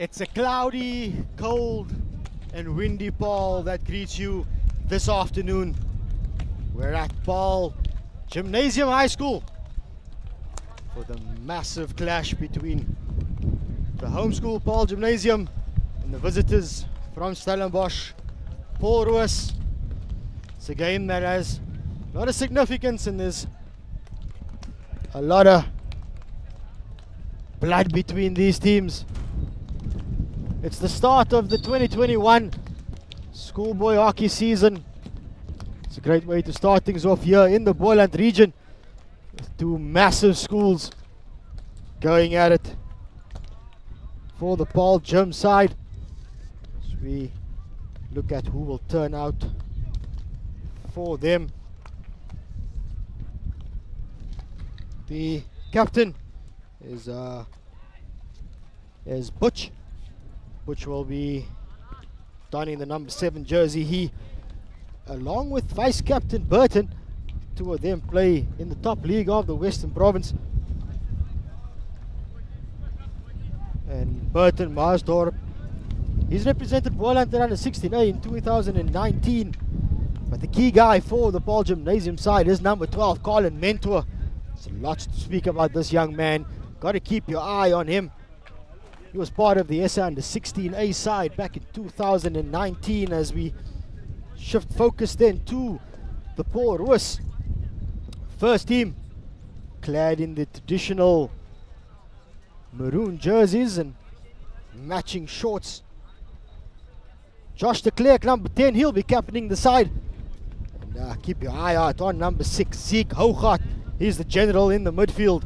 It's a cloudy, cold and windy Paarl that greets you this afternoon. We're at Paarl Gimnasium High School for the massive clash between the home school Paarl Gimnasium and the visitors from Stellenbosch, Paarl Roos. It's a game that has a lot of significance and there's a lot of blood between these teams. It's the start of the 2021 schoolboy hockey season. It's a great way to start things off here in the Boland region with two massive schools going at it for the Paarl Gym side. As we look at who will turn out for them. The captain is Butch. Butch will be donning the number 7 jersey. He, along with vice captain Burton, two of them play in the top league of the Western Province. And Burton Maasdorp, he's represented Boland under 16A in 2019. But the key guy for the Paarl Gymnasium side is number 12, Colin Mentor. There's lots to speak about this young man. Got to keep your eye on him. He was part of the SA under 16A side back in 2019 as we shift focus then to the Paarl Roos first team, clad in the traditional maroon jerseys and matching shorts. Josh de Klerk, number 10, he'll be captaining the side. And keep your eye out on number 6, Zeke Hougaard. He's the general in the midfield.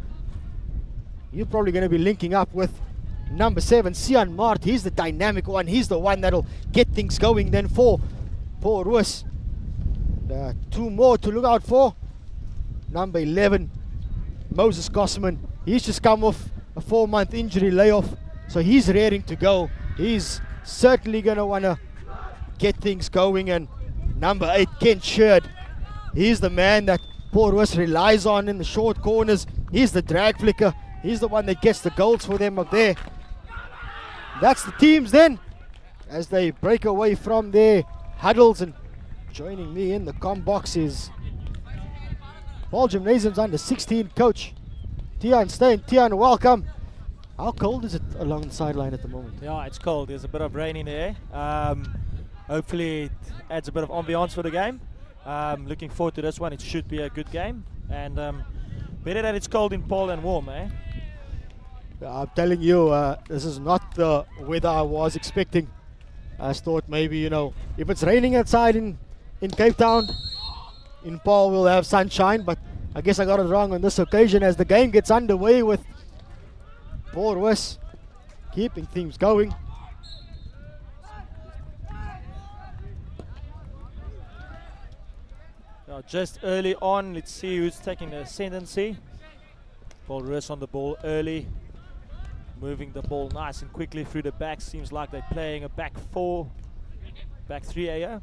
You're probably going to be linking up with number 7, Sian Mart. He's the dynamic one. He's the one that'll get things going then for Paarl Roos. Two more to look out for. Number 11, Moses Gosman. He's just come off a 4-month injury layoff, so he's raring to go. He's certainly going to want to get things going. And number 8, Kent Sheard. He's the man that Paarl Roos relies on in the short corners. He's the drag flicker. He's the one that gets the goals for them up there. That's the teams then, as they break away from their huddles. And joining me in the comm box is Paarl Gymnasium's under 16 coach, Tian Steyn. Tian, welcome. How cold is it along the sideline at the moment? Yeah, it's cold. There's a bit of rain in the air. Hopefully it adds a bit of ambiance for the game. Looking forward to this one. It should be a good game. And better that it's cold in Paarl than warm, eh? I'm telling you, this is not the weather I was expecting. I thought maybe, you know, if it's raining outside in Cape Town, in Paarl we'll have sunshine, but I guess I got it wrong on this occasion as the game gets underway with Paarl Roos keeping things going. Now just early on, let's see who's taking the ascendancy. Paarl Roos on the ball early, moving the ball nice and quickly through the back. Seems like they're playing a back 4, back 3 here.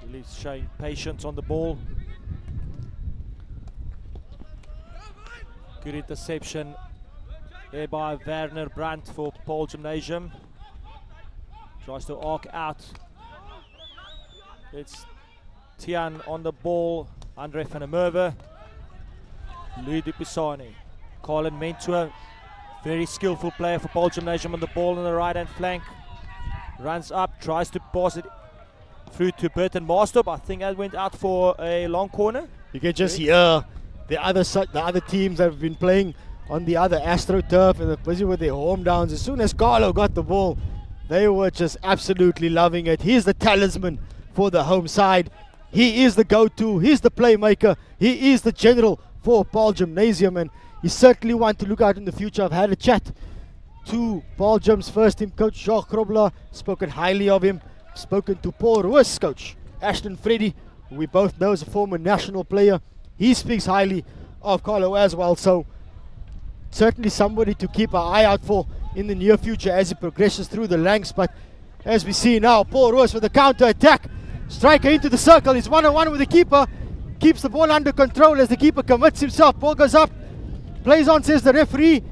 Really showing patience on the ball. Good interception there by Werner Brandt for Paarl Gymnasium. Tries to arc out. It's Tian on the ball, Andre van der Merwe, Louis Dupisani, Colin Mentor, very skillful player for Paarl Gymnasium on the ball on the right hand flank. Runs up, tries to pass it through to Burton Maasdorp. I think that went out for a long corner. You can just hear the other teams that have been playing on the other Astro turf and they're busy with their home downs. As soon as Carlo got the ball, they were just absolutely loving it. He's the talisman for the home side. He is the go-to. He's the playmaker. He is the general for Paarl Gymnasium, and he certainly want to look out in the future. I've had a chat to Paarl Gym's first team coach Jacques Grobler, spoken highly of him. Spoken to Paarl Roos coach Ashton Freddy, who we both know is a former national player. He speaks highly of Carlo as well, so certainly somebody to keep our eye out for in the near future as he progresses through the ranks. But as we see now, Paarl Roos with a counter attack. Striker into the circle. He's 1-on-1 with the keeper. Keeps the ball under control as the keeper commits himself. Ball goes up. Plays on, says the referee.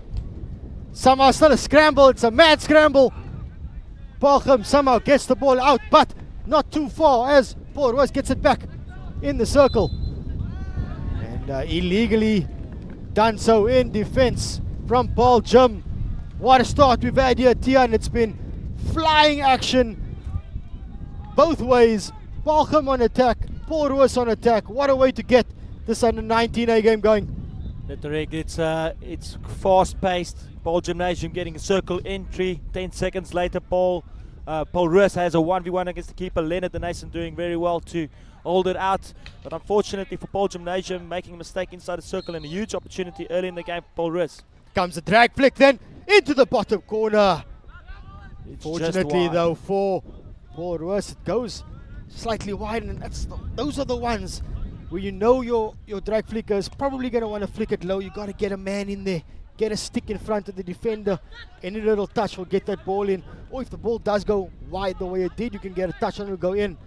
Somehow still a scramble. It's a mad scramble. Paarl Gim somehow gets the ball out, but not too far as Paul Roos gets it back in the circle. And illegally done so in defense from Paarl Gim. What a start we've had here, Tian. It's been flying action both ways. Paarl Gim on attack, Paul Roos on attack. What a way to get this under 19A game going. That's correct. It's fast-paced. Paarl Gimnasium getting a circle entry. 10 seconds later, Paul Roos has a 1v1 against the keeper, Leonard Denason, doing very well to hold it out. But unfortunately for Paarl Gimnasium, making a mistake inside the circle and a huge opportunity early in the game for Paul Roos. Comes the drag flick then into the bottom corner. It's Fortunately though for Paul Roos, it goes slightly wide, and those are the ones where you know your drag flicker is probably going to want to flick it low. You got to get a man in there, get a stick in front of the defender. Any little touch will get that ball in. Or if the ball does go wide the way it did, you can get a touch and it'll go in.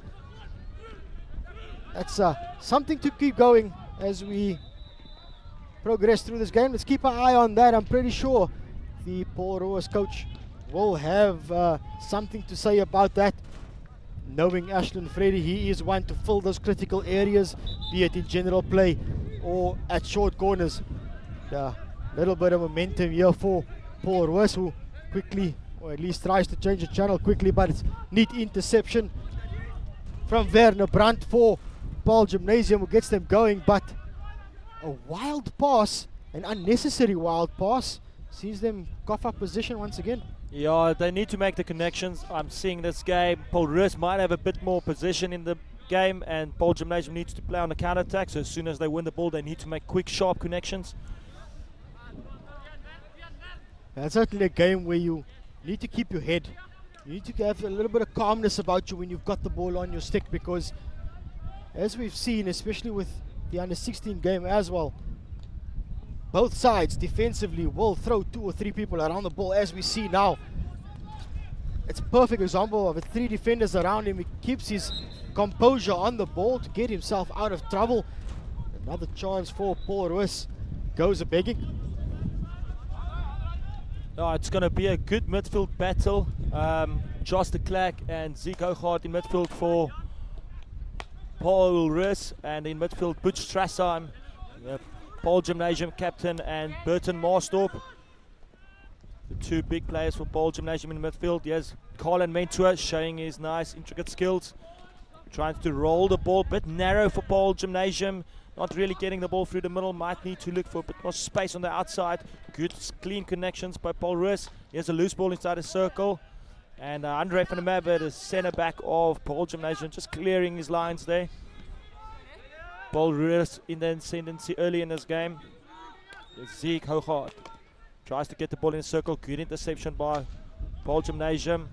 That's something to keep going as we progress through this game. Let's keep our eye on that. I'm pretty sure the Paarl Roos coach will have something to say about that. Knowing Ashton Freddy, he is one to fill those critical areas, be it in general play or at short corners. A little bit of momentum here for Paarl Roos, who quickly, or at least tries to change the channel quickly, but it's neat interception from Werner Brandt for Paarl Gimnasium, who gets them going, but a wild pass, an unnecessary wild pass, sees them cough up position once again. Yeah, they need to make the connections. I'm seeing this game, Paarl Roos might have a bit more position in the game, and Paarl Gimnasium needs to play on the counter-attack, so as soon as they win the ball, they need to make quick, sharp connections. That's certainly a game where you need to keep your head. You need to have a little bit of calmness about you when you've got the ball on your stick, because as we've seen, especially with the under-16 game as well, both sides defensively will throw 2 or 3 people around the ball, as we see now. It's a perfect example of 3 defenders around him. He keeps his composure on the ball to get himself out of trouble. Another chance for Paarl Roos goes a begging. It's going to be a good midfield battle. Jos de Klerk and Zeke Hoogaard in midfield for Paarl Roos, and in midfield Butch Strassheim, Paarl Gimnasium captain, and Burton Marstorp. The 2 big players for Paarl Gimnasium in midfield. Yes, Colin Mentua showing his nice intricate skills. Trying to roll the ball, bit narrow for Paarl Gimnasium. Not really getting the ball through the middle. Might need to look for a bit more space on the outside. Good clean connections by Paarl Roos. Here's a loose ball inside the circle. And Andre van der Merwe, the centre back of Paarl Gimnasium, just clearing his lines there. Paarl Roos in the ascendancy early in this game. Zeke Hoogaard tries to get the ball in the circle. Good interception by Paarl Gimnasium.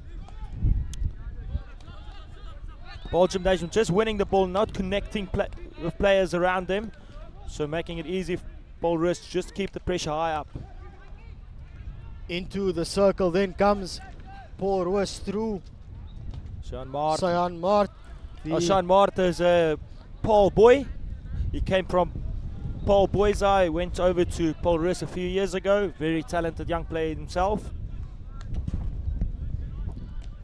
Paarl Gimnasium just winning the ball, not connecting with players around them. So making it easy for Paarl Roos to just keep the pressure high up. Into the circle then comes Paarl Roos through Sean Mart. Sean Mart is a Paul boy. He came from Paul Boys Eye, went over to Paarl Roos a few years ago. Very talented young player himself.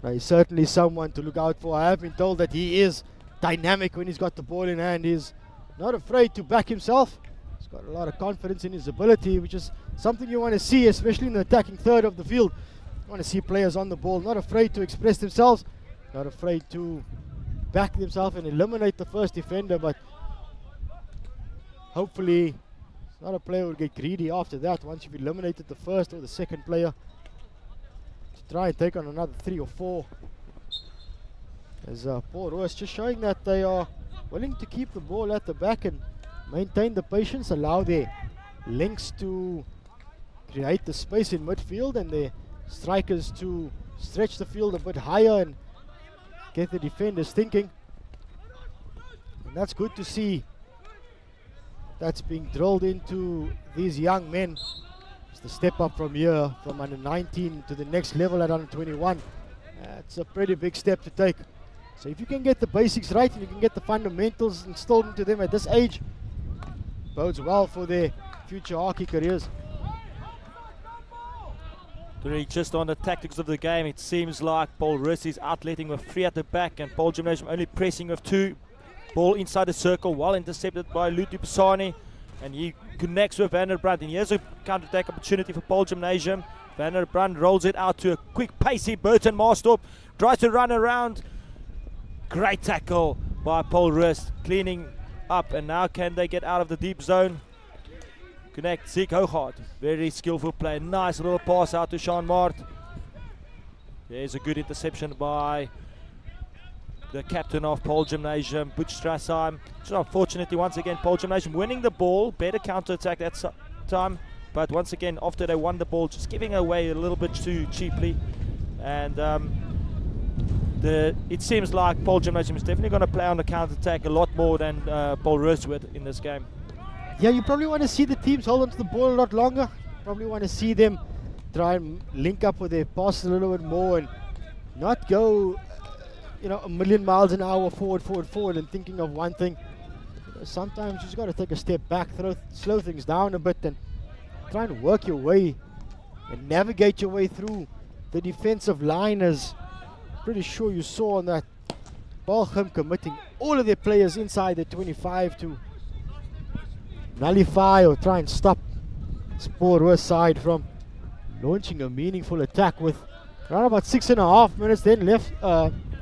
He's certainly someone to look out for. I have been told that he is dynamic when he's got the ball in hand. He's not afraid to back himself. He's got a lot of confidence in his ability, which is something you want to see, especially in the attacking third of the field. You want to see players on the ball, not afraid to express themselves, not afraid to back themselves and eliminate the first defender, but hopefully it's not a player who will get greedy after that once you've eliminated the first or the second player, to try and take on another 3 or 4. As Paarl Roos just showing that they are willing to keep the ball at the back and maintain the patience, allow their links to create the space in midfield and their strikers to stretch the field a bit higher and get the defenders thinking. And that's good to see. That's being drilled into these young men. It's the step up from here, from under 19 to the next level at under 21. It's a pretty big step to take. So if you can get the basics right and you can get the fundamentals installed into them at this age, bodes well for their future hockey careers. Really just on the tactics of the game, it seems like Paarl Gimnasium is outletting with 3 at the back and Paarl Gimnasium only pressing with 2. Ball inside the circle, well intercepted by Lutu Pisani, and he connects with Van der Brand, and here's a counter-attack opportunity for Paarl Gimnasium. Van der Brand rolls it out to a quick pacey Burton Marstorp, tries to run around. Great tackle by Paarl Gimnasium, cleaning up, and now can they get out of the deep zone? Connect, Zeke Hoogaard, very skillful play, nice little pass out to Sean Mart. There's a good interception by the captain of Paarl Gimnasium, Butch Strassheim. So unfortunately, once again, Paarl Gimnasium winning the ball, better counter-attack that time, but once again, after they won the ball, just giving away a little bit too cheaply. And it seems like Paarl Gimnasium is definitely going to play on the counter-attack a lot more than Paarl Gimnasium would in this game. Yeah, you probably want to see the teams hold on to the ball a lot longer. Probably want to see them try and link up with their pass a little bit more and not go, a million miles an hour forward and thinking of one thing. Sometimes you just got to take a step back, slow things down a bit and try and work your way and navigate your way through the defensive line, as pretty sure you saw on that Paarl Gim committing all of their players inside the 25 to nullify or try and stop Paarl Gimnasium side from launching a meaningful attack with around about 6.5 minutes then left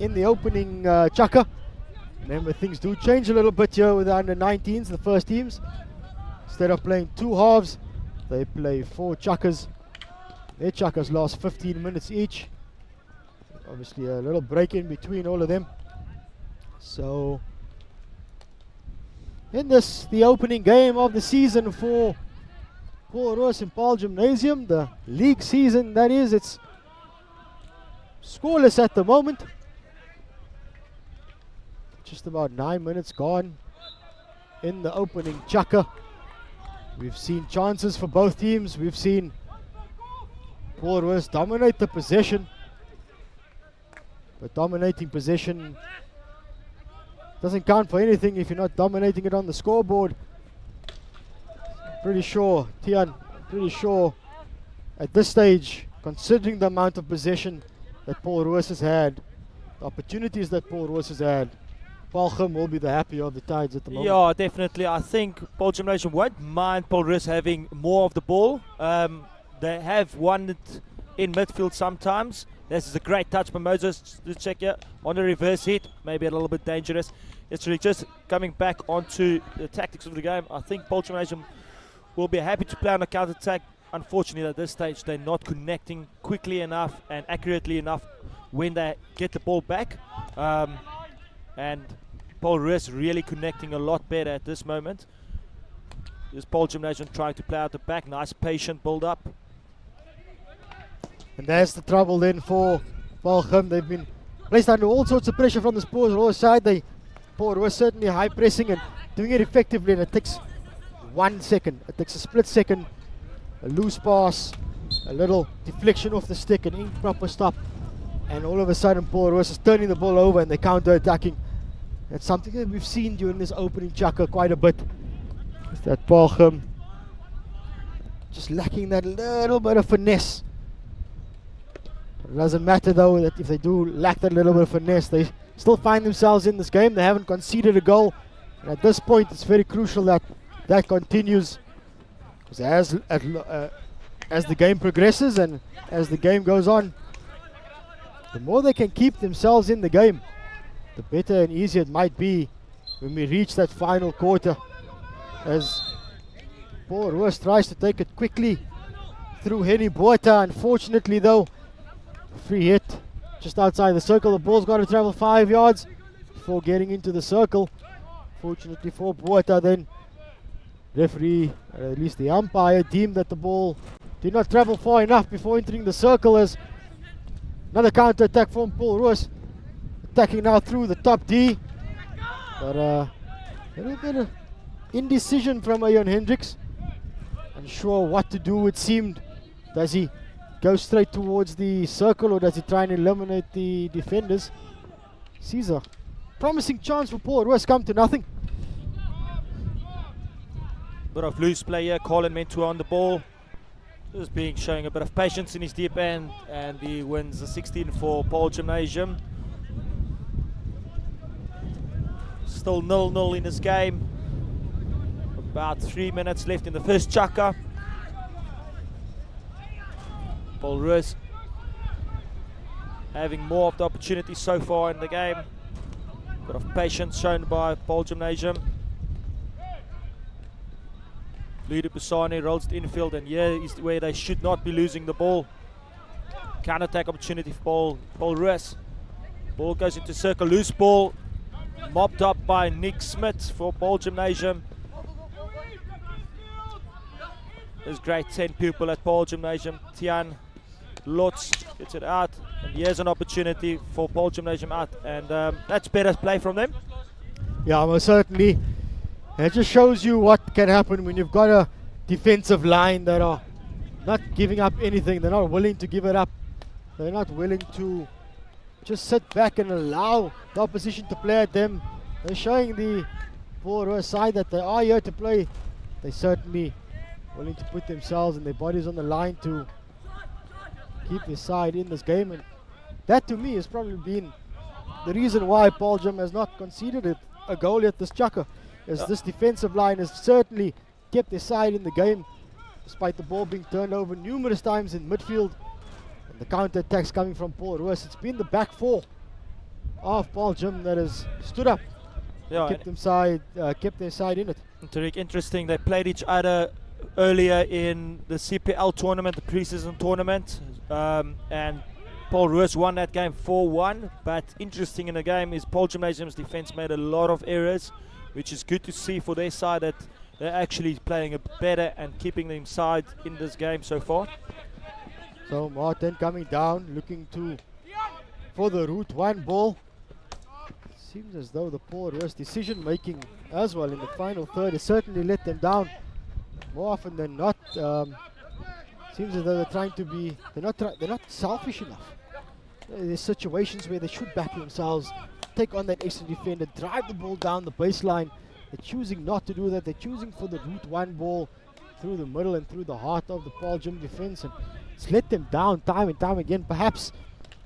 in the opening chukker. Remember, things do change a little bit here with the under-19s, the first teams. Instead of playing 2 halves, they play 4 chukkers. Their chukkers last 15 minutes each. Obviously a little break in between all of them. So in this, the opening game of the season for Roos and Paarl Gimnasium, the league season that is, it's scoreless at the moment. Just about 9 minutes gone in the opening chukker. We've seen chances for both teams. We've seen Paarl Gimnasium dominate the possession, but dominating possession doesn't count for anything if you're not dominating it on the scoreboard. Pretty sure, Tian, at this stage, considering the amount of possession that Paarl Gimnasium has had, the opportunities that Paarl Gimnasium has had, Paarl Gim will be the happier of the Tides at the moment. Yeah, definitely. I think Paarl Gimnasium won't mind Paarl Gimnasium having more of the ball. They have won it in midfield sometimes. This is a great touch by Moses to check here on the reverse hit. Maybe a little bit dangerous. It's really just coming back onto the tactics of the game. I think Paarl Gimnasium will be happy to play on a counter-attack. Unfortunately, at this stage, they're not connecting quickly enough and accurately enough when they get the ball back. And Paarl Gimnasium really connecting a lot better at this moment. This Paarl Gimnasium trying to play out the back. Nice patient build-up. And there's the trouble then for Paarl Gim. They've been placed under all sorts of pressure from the Paarl Gimnasium side. Paarl Gimnasium certainly high pressing and doing it effectively, and it takes 1 second. It takes a split second, a loose pass, a little deflection off the stick, an improper stop, and all of a sudden Paarl Gimnasium is turning the ball over and they're counter-attacking. That's something that we've seen during this opening chukker quite a bit. Is that Paarl Gim just lacking that little bit of finesse. It doesn't matter though that if they do lack that little bit of finesse, they still find themselves in this game. They haven't conceded a goal, and at this point it's very crucial that that continues, because as the game progresses and as the game goes on, the more they can keep themselves in the game, the better and easier it might be when we reach that final quarter. As Paarl Gimnasium tries to take it quickly through Henny Botha. Unfortunately though, free hit just outside the circle. The ball's got to travel 5 yards before getting into the circle. Fortunately for Botha, then referee, or at least the umpire, deemed that the ball did not travel far enough before entering the circle. As another counter attack from Paarl Gimnasium, attacking now through the top D, but a little bit of indecision from Ian Hendricks. Unsure what to do, it seemed. Does he go straight towards the circle or does he try and eliminate the defenders? Sees a promising chance for Paarl Gimnasium come to nothing. Bit of loose play here. Colin Mentua on the ball. Just showing a bit of patience in his deep end, and he wins the 16 for Paarl Gimnasium. Still 0-0 in this game. About 3 minutes left in the first chukka. Paarl Roos having more of the opportunities so far in the game. Bit of patience shown by Paarl Gimnasium. Pisani rolls it infield, and here is where they should not be losing the ball. Counter-attack opportunity for Paarl Roos. Ball goes into circle, loose ball, mopped up by Nick Smith for Paarl Gimnasium. This grade 10 pupil at Paarl Gimnasium, Tian Lotz, gets it out, and here's an opportunity for Paarl Gimnasium out, and that's better play from them. Yeah, most certainly. It just shows you what can happen when you've got a defensive line that are not giving up anything. They're not willing to give it up. They're not willing to just sit back and allow the opposition to play at them. They're showing the Paarl Roos side that they are here to play. They're certainly willing to put themselves and their bodies on the line to keep their side in this game. And that to me has probably been the reason why Paarl Gim has not conceded a goal at this chukka. This defensive line has certainly kept their side in the game, despite the ball being turned over numerous times in midfield. And the counter-attacks coming from Paarl Roos. It's been the back four of Paarl Gim that has stood up, kept their side in it. Tariq, interesting, they played each other earlier in the CPL tournament, the pre-season tournament, and Paarl Roos won that game 4-1. But interesting in the game is Paarl Gimnasium's defense made a lot of errors, which is good to see for their side, that they're actually playing a better and keeping them side in this game so far. So Martin coming down, looking for the route one ball. Seems as though the Paarl Roos decision making as well in the final third has certainly let them down more often than not. Seems as though they're trying to be, they're not selfish enough. There's situations where they should back themselves, take on that extra defender, drive the ball down the baseline. They're choosing not to do that. They're choosing for the route one ball through the middle and through the heart of the Paarl Gim defense, and it's let them down time and time again. Perhaps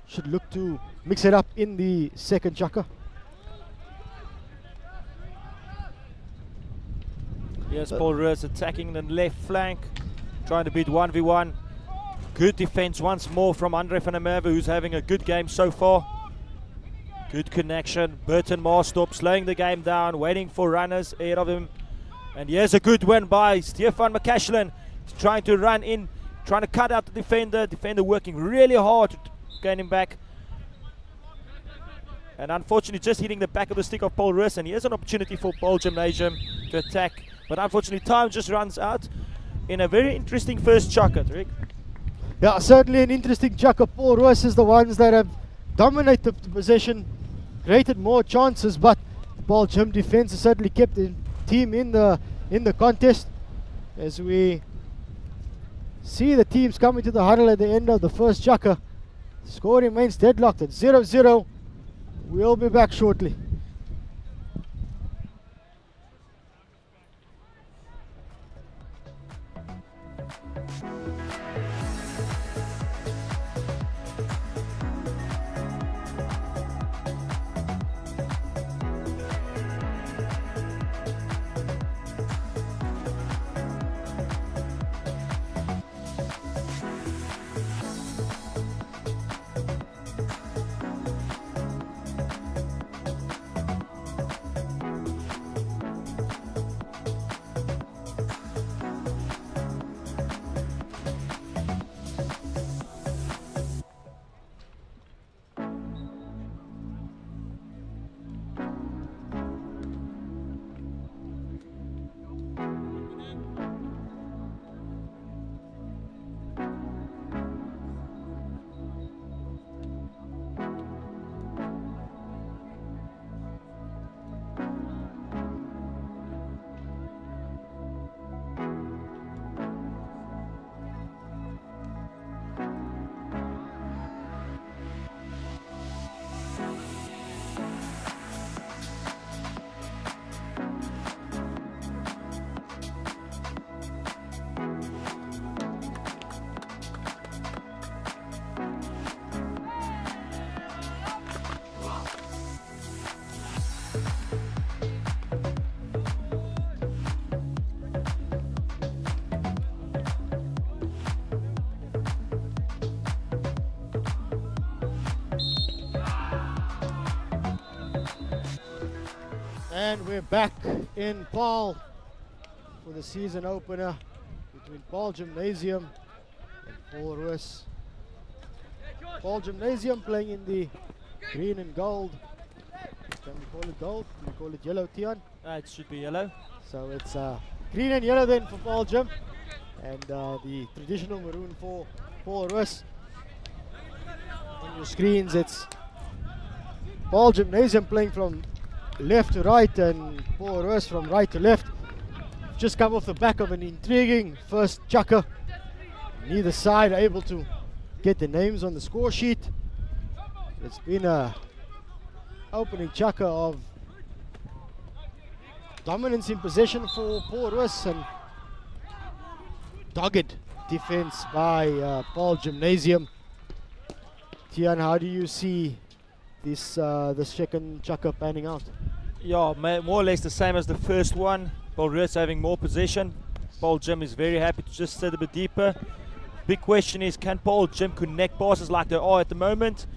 should look to mix it up in the second chukka. Yes, Paarl Roos attacking the left flank, trying to beat 1v1. Good defense once more from Andre van der Merwe, who's having a good game so far. Good connection. Burton Marstorp slowing the game down, waiting for runners ahead of him. And here's a good win by Stefan McCashlin. He's trying to run in, trying to cut out the defender. Defender working really hard to gain him back. And unfortunately just hitting the back of the stick of Paarl Roos. And here's an opportunity for Paarl Gimnasium to attack. But unfortunately time just runs out in a very interesting first chukka, Rick. Yeah, certainly an interesting chukka. Paarl Roos is the ones that have dominated the possession, created more chances, but the Paarl Gim defense has certainly kept the team in the contest. As we see the teams coming to the huddle at the end of the first chukka, the score remains deadlocked at 0-0. We'll be back shortly. And we're back in Paarl for the season opener between Paarl Gimnasium and Paul Roos. Paarl Gymnasium playing in the green and gold. Can we call it gold? Can we call it yellow, Tian? It should be yellow. So it's green and yellow then for Paarl Gym, and the traditional maroon for Paul Roos. On your screens, it's Paarl Gymnasium playing from left to right and Paul Roos from right to left. Just come off the back of an intriguing first chukker. Neither side are able to get the names on the score sheet. It's been a opening chukker of dominance in possession for Paul Roos and dogged defense by Paarl Gymnasium. Tian, how do you see this the second chukker panning out? Yeah, more or less the same as the first one. Paarl Roos having more possession. Paarl Gym is very happy to just sit a bit deeper. Big question is, can Paarl Gym connect passes like they are at the moment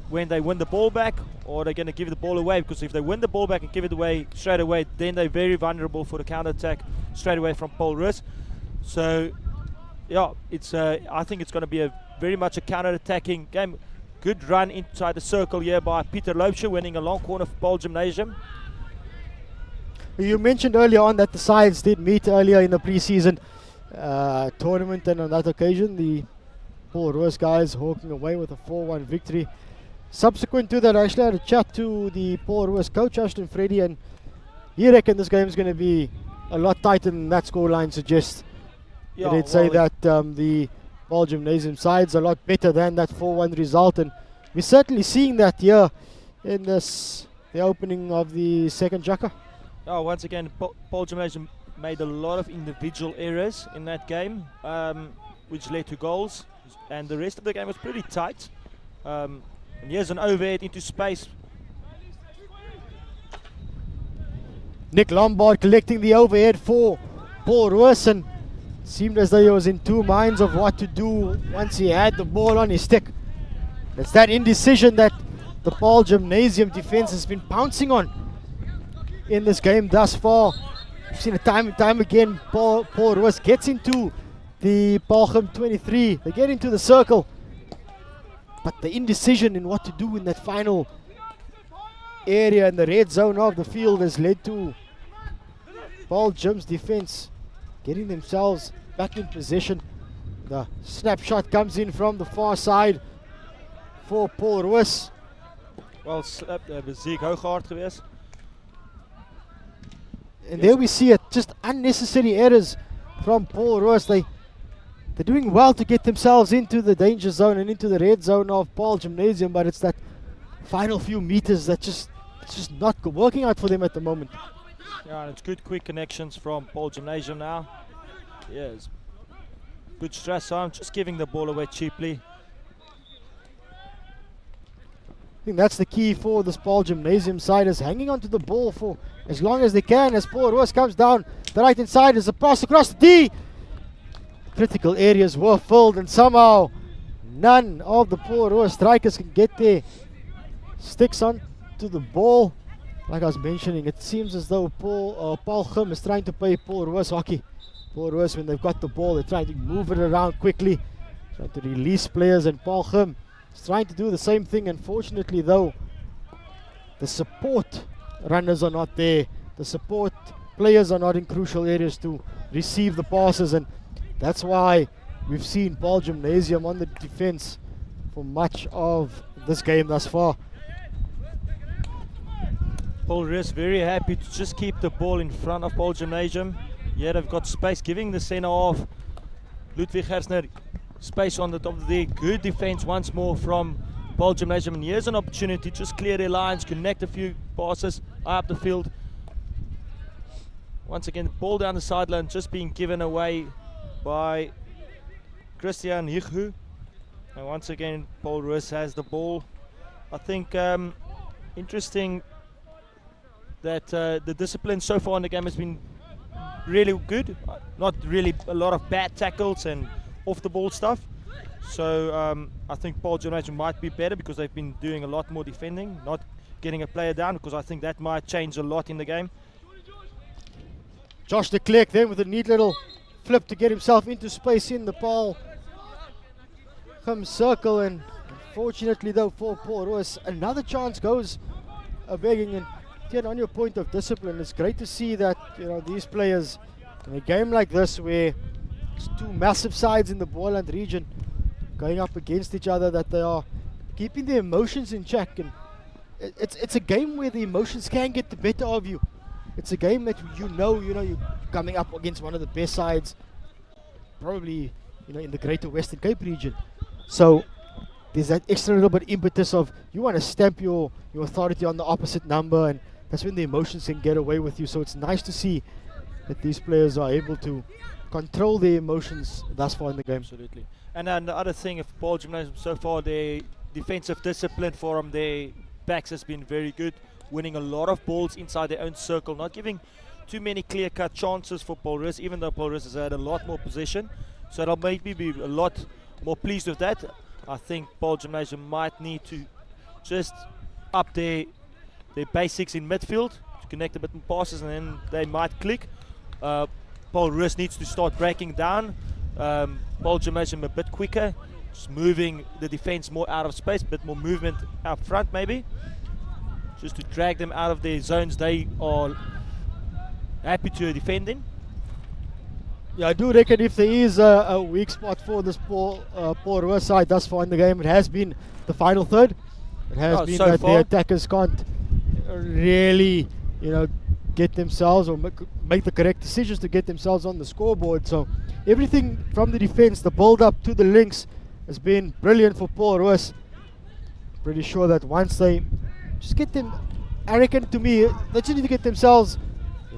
when they win the ball back, or are they going to give the ball away? Because if they win the ball back and give it away straight away, then they're very vulnerable for the counter attack straight away from Paarl Roos. So yeah, it's I think it's going to be a very much a counter attacking game. Good run inside the circle here by Peter Loubser, winning a long corner for Paarl Gymnasium. You mentioned earlier on that the sides did meet earlier in the pre-season tournament, and on that occasion the Paarl Roos guys walking away with a 4-1 victory. Subsequent to that, I actually had a chat to the Paarl Roos coach, Ashton Freddy, and he reckoned this game is going to be a lot tighter than that scoreline suggests. Yeah, he did say that the Paarl Gymnasium side's a lot better than that 4-1 result, and we're certainly seeing that here in the opening of the second chukker. Oh, once again, Paarl Gymnasium made a lot of individual errors in that game, which led to goals, and the rest of the game was pretty tight. And here's an overhead into space. Nick Lombard collecting the overhead for Paarl Roos, and seemed as though he was in two minds of what to do once he had the ball on his stick. It's that indecision that the Paarl Gymnasium defense has been pouncing on in this game thus far. We've seen it time and time again. Paarl Roos gets into the Paarl Gym 23. They get into the circle, but the indecision in what to do in that final area in the red zone of the field has led to Paarl Gym's defense getting themselves back in possession. The snapshot comes in from the far side for Paarl Roos. Well, Ziek Hoogaard geweest. And there we see it, just unnecessary errors from Paarl Roos. They're doing well to get themselves into the danger zone and into the red zone of Paarl Gymnasium, but it's that final few meters that it's just not working out for them at the moment. Yeah, and it's good quick connections from Paarl Gymnasium now. Yes, good stress on, just giving the ball away cheaply. I think that's the key for this Paarl Gymnasium side, is hanging onto the ball for as long as they can as Paarl Roos comes down the right hand side. Is a pass across the D. Critical areas were filled, and somehow none of the Paarl Roos strikers can get their sticks onto the ball. Like I was mentioning, it seems as though Paarl Gym is trying to play Paarl Roos hockey. Paarl Roos, when they've got the ball, they're trying to move it around quickly, trying to release players, and Paarl Gym is trying to do the same thing. Unfortunately though, the support runners are not there. The support players are not in crucial areas to receive the passes, and that's why we've seen Paarl Gymnasium on the defense for much of this game thus far. Paarl Roos very happy to just keep the ball in front of Paarl Gymnasium. Yeah, they've got space, giving the center half Ludwig Gersner space on the top of the good defense once more from Paarl Gymnasium. And here's an opportunity to just clear their lines, connect a few passes up the field. Once again, ball down the sideline just being given away by Christian Hichu. And once again, Paarl Roos has the ball. I think interesting that the discipline so far in the game has been really good. Not really a lot of bad tackles and off the ball stuff. So I think Paarl Gymnasium might be better because they've been doing a lot more defending, not getting a player down, because I think that might change a lot in the game. Josh de Klerk then with a neat little flip to get himself into space in the Paarl Gim circle, and unfortunately though for Paul Roos, another chance goes begging. And Tian, on your point of discipline, it's great to see that these players in a game like this, where it's two massive sides in the Boland region going up against each other, that they are keeping their emotions in check. And it's a game where the emotions can get the better of you. It's a game that you're coming up against one of the best sides, probably in the Greater Western Cape region. So there's that extra little bit impetus of you want to stamp your authority on the opposite number, and that's when the emotions can get away with you. So it's nice to see that these players are able to control their emotions thus far in the game. Absolutely. And then the other thing of Paarl Gimnasium so far, their defensive discipline from their backs has been very good, winning a lot of balls inside their own circle, not giving too many clear-cut chances for Paarl Roos, even though Paarl Roos has had a lot more possession. So they'll maybe be a lot more pleased with that. I think Paarl Gimnasium might need to just up their basics in midfield to connect a bit more passes, and then they might click. Paarl Roos needs to start breaking down Paarl Gimnasium a bit quicker, just moving the defense more out of space, a bit more movement up front maybe, just to drag them out of their zones they are happy to defend in. Yeah, I do reckon if there is a weak spot for this Paarl Roos side thus far in the game, it has been the final third. It has been so that far the attackers can't really, get themselves or make the correct decisions to get themselves on the scoreboard. So everything from the defense, the build up to the links, has been brilliant for Paarl Roos. Pretty sure that once they just get them, I reckon to me, they just need to get themselves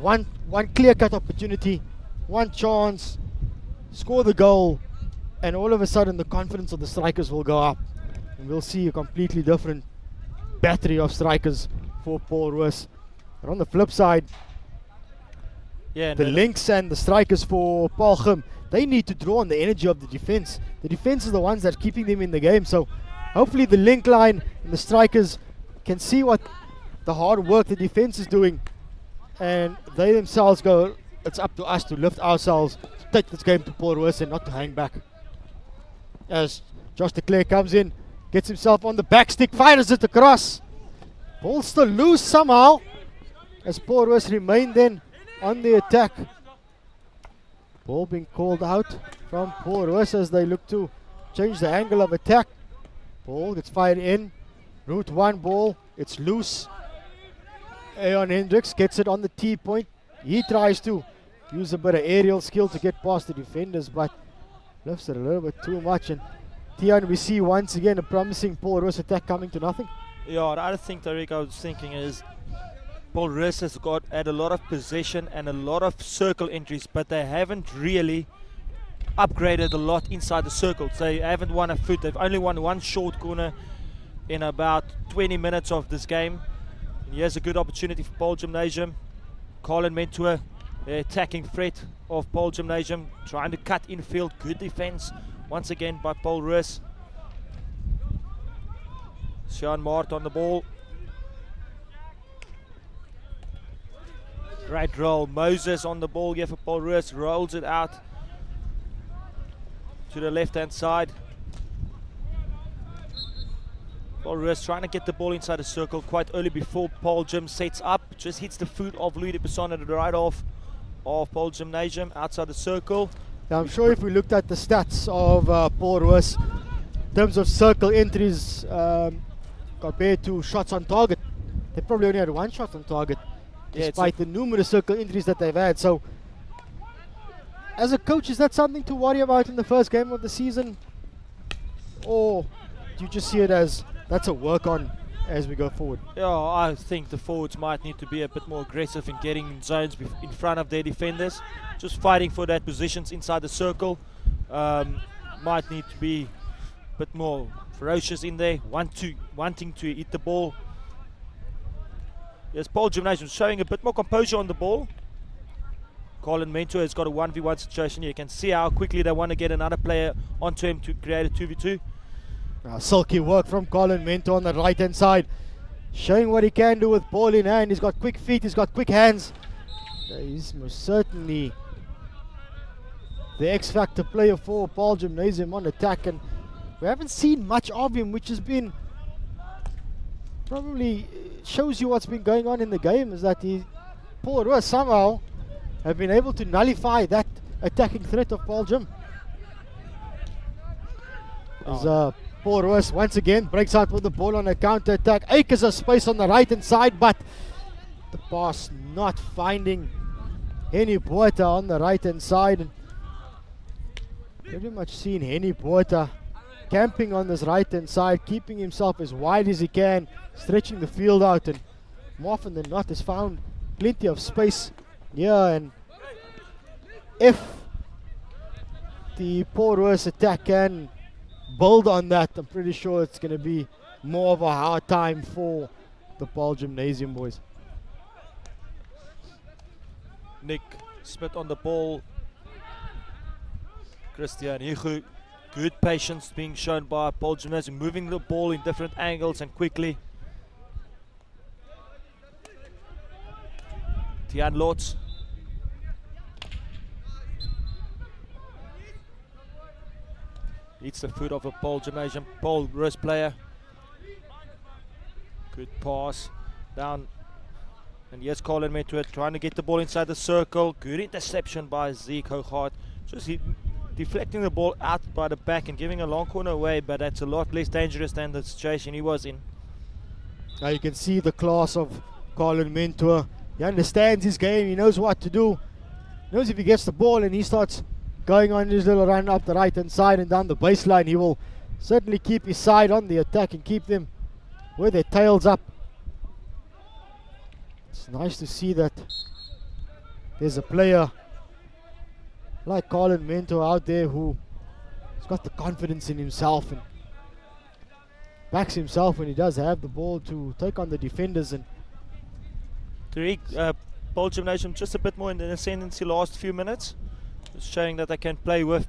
one clear-cut opportunity, one chance, score the goal, and all of a sudden the confidence of the strikers will go up, and we'll see a completely different battery of strikers for Paarl Roos. And on the flip side, the links and the strikers for Paarl Gim, they need to draw on the energy of the defense. The defense is the ones that are keeping them in the game. So hopefully the link line and the strikers can see what the hard work the defense is doing, and they themselves go, it's up to us to lift ourselves, to take this game to Paarl Roos and not to hang back. As Josh de Klerk comes in, gets himself on the back stick, fires it across. Ball still loose somehow, as Paarl Roos remain then on the attack. Ball being called out from Paarl Roos as they look to change the angle of attack. Ball gets fired in. Route 1 ball, it's loose. Aon Hendricks gets it on the T point. He tries to use a bit of aerial skill to get past the defenders, but lifts it a little bit too much. And Tian, we see once again a promising Paarl Roos attack coming to nothing. Yeah, the other thing, Tariq, I was thinking is Paarl Roos has had a lot of possession and a lot of circle entries, but they haven't really upgraded a lot inside the circle. They haven't won a foot. They've only won one short corner in about 20 minutes of this game. And here's a good opportunity for Paarl Gimnasium. Colin Mentor, the attacking threat of Paarl Gimnasium, trying to cut infield. Good defense once again by Paarl Roos. Sean Mart on the ball. Great roll. Moses on the ball here for Paarl Roos. Rolls it out to the left-hand side. Paarl Roos trying to get the ball inside the circle quite early before Paarl Gim sets up. Just hits the foot of Louis de Pisson at the right off of Paarl Gimnasium outside the circle. Now I'm sure if we looked at the stats of Paarl Roos in terms of circle entries compared to shots on target, they probably only had one shot on target, despite the numerous circle entries that they've had. So as a coach, is that something to worry about in the first game of the season, or do you just see it as that's a work on as we go forward? Yeah, I think the forwards might need to be a bit more aggressive in getting in zones in front of their defenders, just fighting for that positions inside the circle. Might need to be a bit more ferocious in there, wanting to hit the ball. Yes, Paarl Gimnasium showing a bit more composure on the ball. Colin Mentor has got a 1v1 situation here. You can see how quickly they want to get another player onto him to create a 2v2. Silky work from Colin Mentor on the right hand side. showing what he can do with ball in hand. He's got quick feet, he's got quick hands. He's most certainly the X-Factor player for Paarl Gimnasium on attack, and we haven't seen much of him, which has been probably shows you what's been going on in the game, is that Paarl Roos somehow have been able to nullify that attacking threat of Paarl Gim. As Paarl Roos once again breaks out with the ball on a counter attack. Acres of space on the right hand side, but the pass not finding Henny Botha on the right hand side. And pretty much seen Henny Botha camping on this right hand side, keeping himself as wide as he can, stretching the field out, and more often than not has found plenty of space here. And if the Paarl Roos attack can build on that, I'm pretty sure it's going to be more of a hard time for the Paarl Gimnasium boys. Nick Smith on the ball. Christian Higu. Good patience being shown by Paarl Gimnasium, moving the ball in different angles and quickly. Tian Lotz. Eats the foot of a Paarl Gimnasium, Paarl Roos player. Good pass down. And here's Colin Metwood trying to get the ball inside the circle. Good interception by Zeke Hooghart. Just deflecting the ball out by the back and giving a long corner away, but that's a lot less dangerous than the situation he was in. Now you can see the class of Colin Mentor. He understands his game, he knows what to do. He knows if he gets the ball and he starts going on his little run up the right hand side and down the baseline, he will certainly keep his side on the attack and keep them with their tails up. It's nice to see that there's a player like Colin Mentor out there who has got the confidence in himself and backs himself when he does have the ball to take on the defenders. And Paarl Gimnasium just a bit more in the ascendancy last few minutes, just showing that they can play with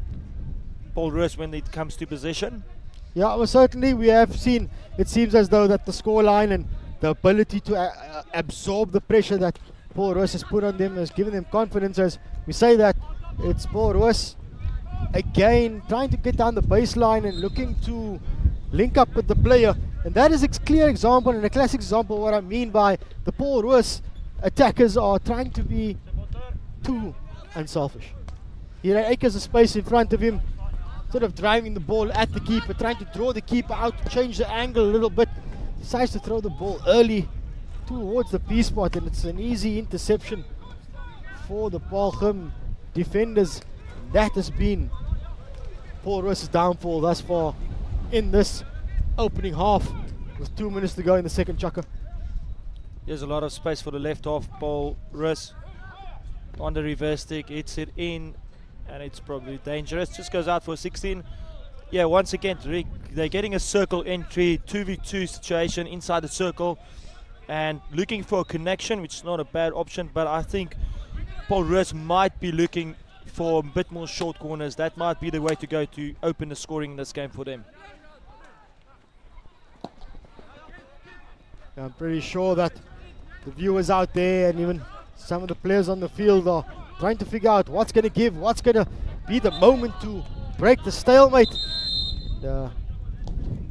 Paarl Roos when it comes to possession. Yeah, well, certainly we have seen, it seems as though that the scoreline and the ability to absorb the pressure that Paarl Roos has put on them has given them confidence. As we say that, it's Paarl Roos again trying to get down the baseline and looking to link up with the player. And that is a clear example and a classic example of what I mean by the Paarl Roos attackers are trying to be too unselfish. He had acres of space in front of him, sort of driving the ball at the keeper, trying to draw the keeper out, to change the angle a little bit. Decides to throw the ball early towards the P spot, and it's an easy interception for the Paarl Gim defenders. That has been Paarl Roos' downfall thus far in this opening half, with 2 minutes to go in the second chukker. There's a lot of space for the left half. Paarl Roos on the reverse stick, hits it in, and it's probably dangerous. Just goes out for 16. Yeah, once again, they're getting a circle entry, 2v2 situation inside the circle, and looking for a connection, which is not a bad option, but I think Paarl Roos might be looking for a bit more short corners. That might be the way to go to open the scoring in this game for them. I'm pretty sure that the viewers out there and even some of the players on the field are trying to figure out what's going to give, what's going to be the moment to break the stalemate.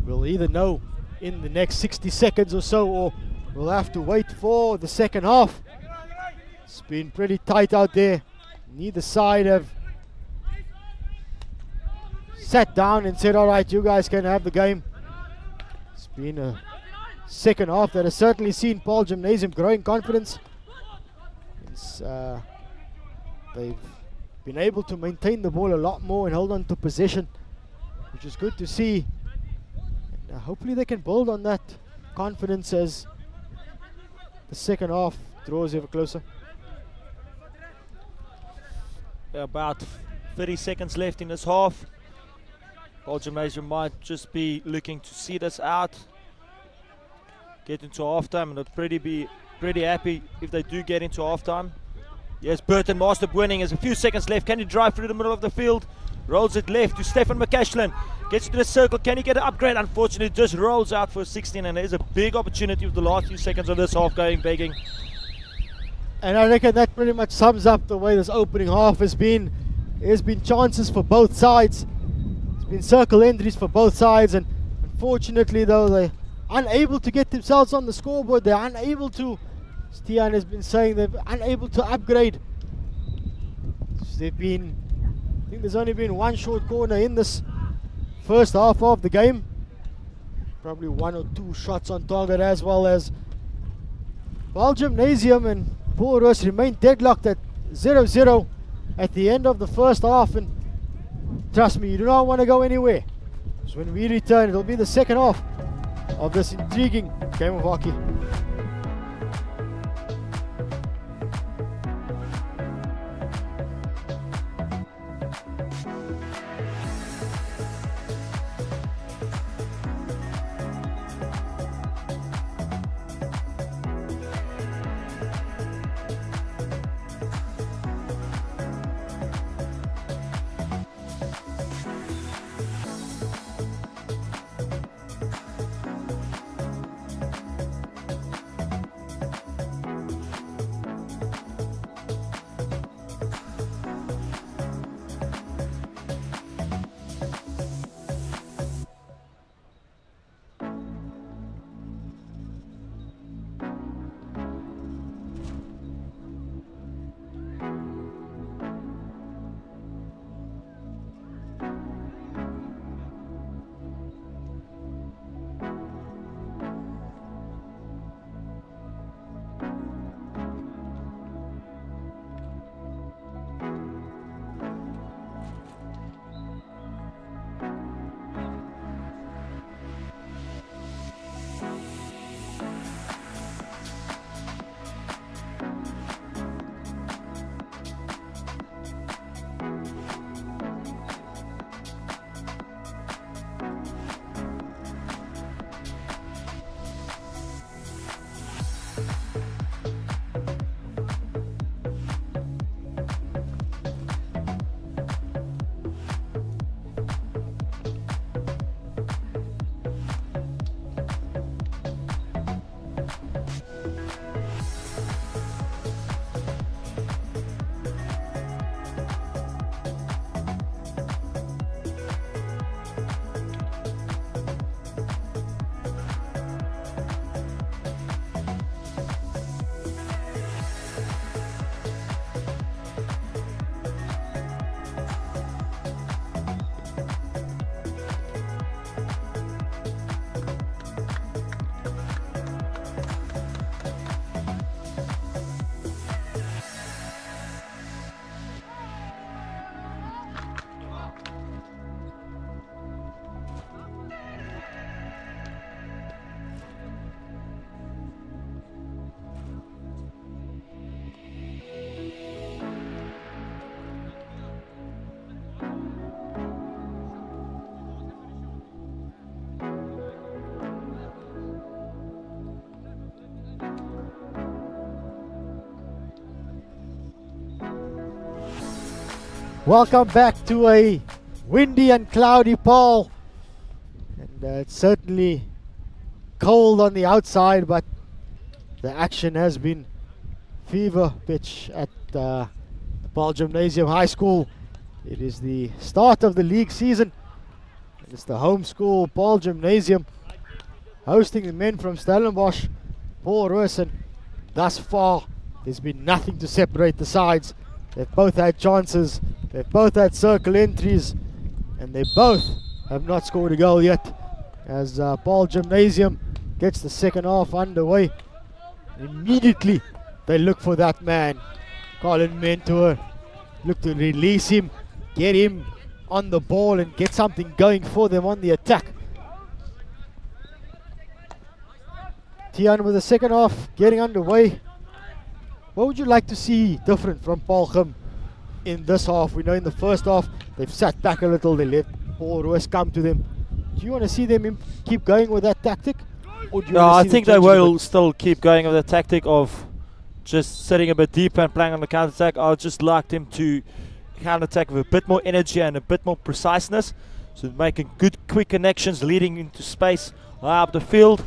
We'll either know in the next 60 seconds or so, or we'll have to wait for the second half. It's been pretty tight out there. Neither side have sat down and said, all right, you guys can have the game. It's been a second half that has certainly seen Paarl Gimnasium growing confidence. They've been able to maintain the ball a lot more and hold on to possession, which is good to see. And hopefully they can build on that confidence as the second half draws ever closer. About 30 seconds left in this half. Paarl Gimnasium might just be looking to see this out, get into halftime, and they'll be pretty happy if they do get into halftime. Yes, Burton Master winning. There's a few seconds left. Can he drive through the middle of the field? Rolls it left to Stefan McCashlin. Gets to the circle. Can he get an upgrade? Unfortunately, just rolls out for 16, and there's a big opportunity with the last few seconds of this half going begging. And I reckon that pretty much sums up the way this opening half has been. There's been chances for both sides. It's been circle entries for both sides, and unfortunately, though, they're unable to get themselves on the scoreboard. They're unable to, as Tian has been saying, they're unable to upgrade. They've been, I think there's only been one short corner in this first half of the game. Probably one or two shots on target, as well as Paarl Gimnasium and Paarl Roos remain deadlocked at 0-0 at the end of the first half. And trust me, you do not want to go anywhere. So when we return, it'll be the second half of this intriguing game of hockey. Welcome back to a windy and cloudy Paarl. And it's certainly cold on the outside, but the action has been fever pitch at the Paarl Gimnasium High School. It is the start of the league season. It's the home school Paarl Gimnasium hosting the men from Stellenbosch, Paarl Roos, and thus far there's been nothing to separate the sides. They've both had chances, they've both had circle entries, and they both have not scored a goal yet. As Paarl Gimnasium gets the second half underway, immediately they look for that man, Colin Mentor, look to release him, get him on the ball and get something going for them on the attack. Tian with the second half getting underway. What would you like to see different from Paarl Gim in this half? We know in the first half they've sat back a little, they let Paarl Roos come to them. Do you want to see them keep going with that tactic? Or do you No, I think they will still keep going with the tactic of just sitting a bit deeper and playing on the counter attack. I would just like them to counter-attack with a bit more energy and a bit more preciseness. So making good quick connections leading into space high up the field.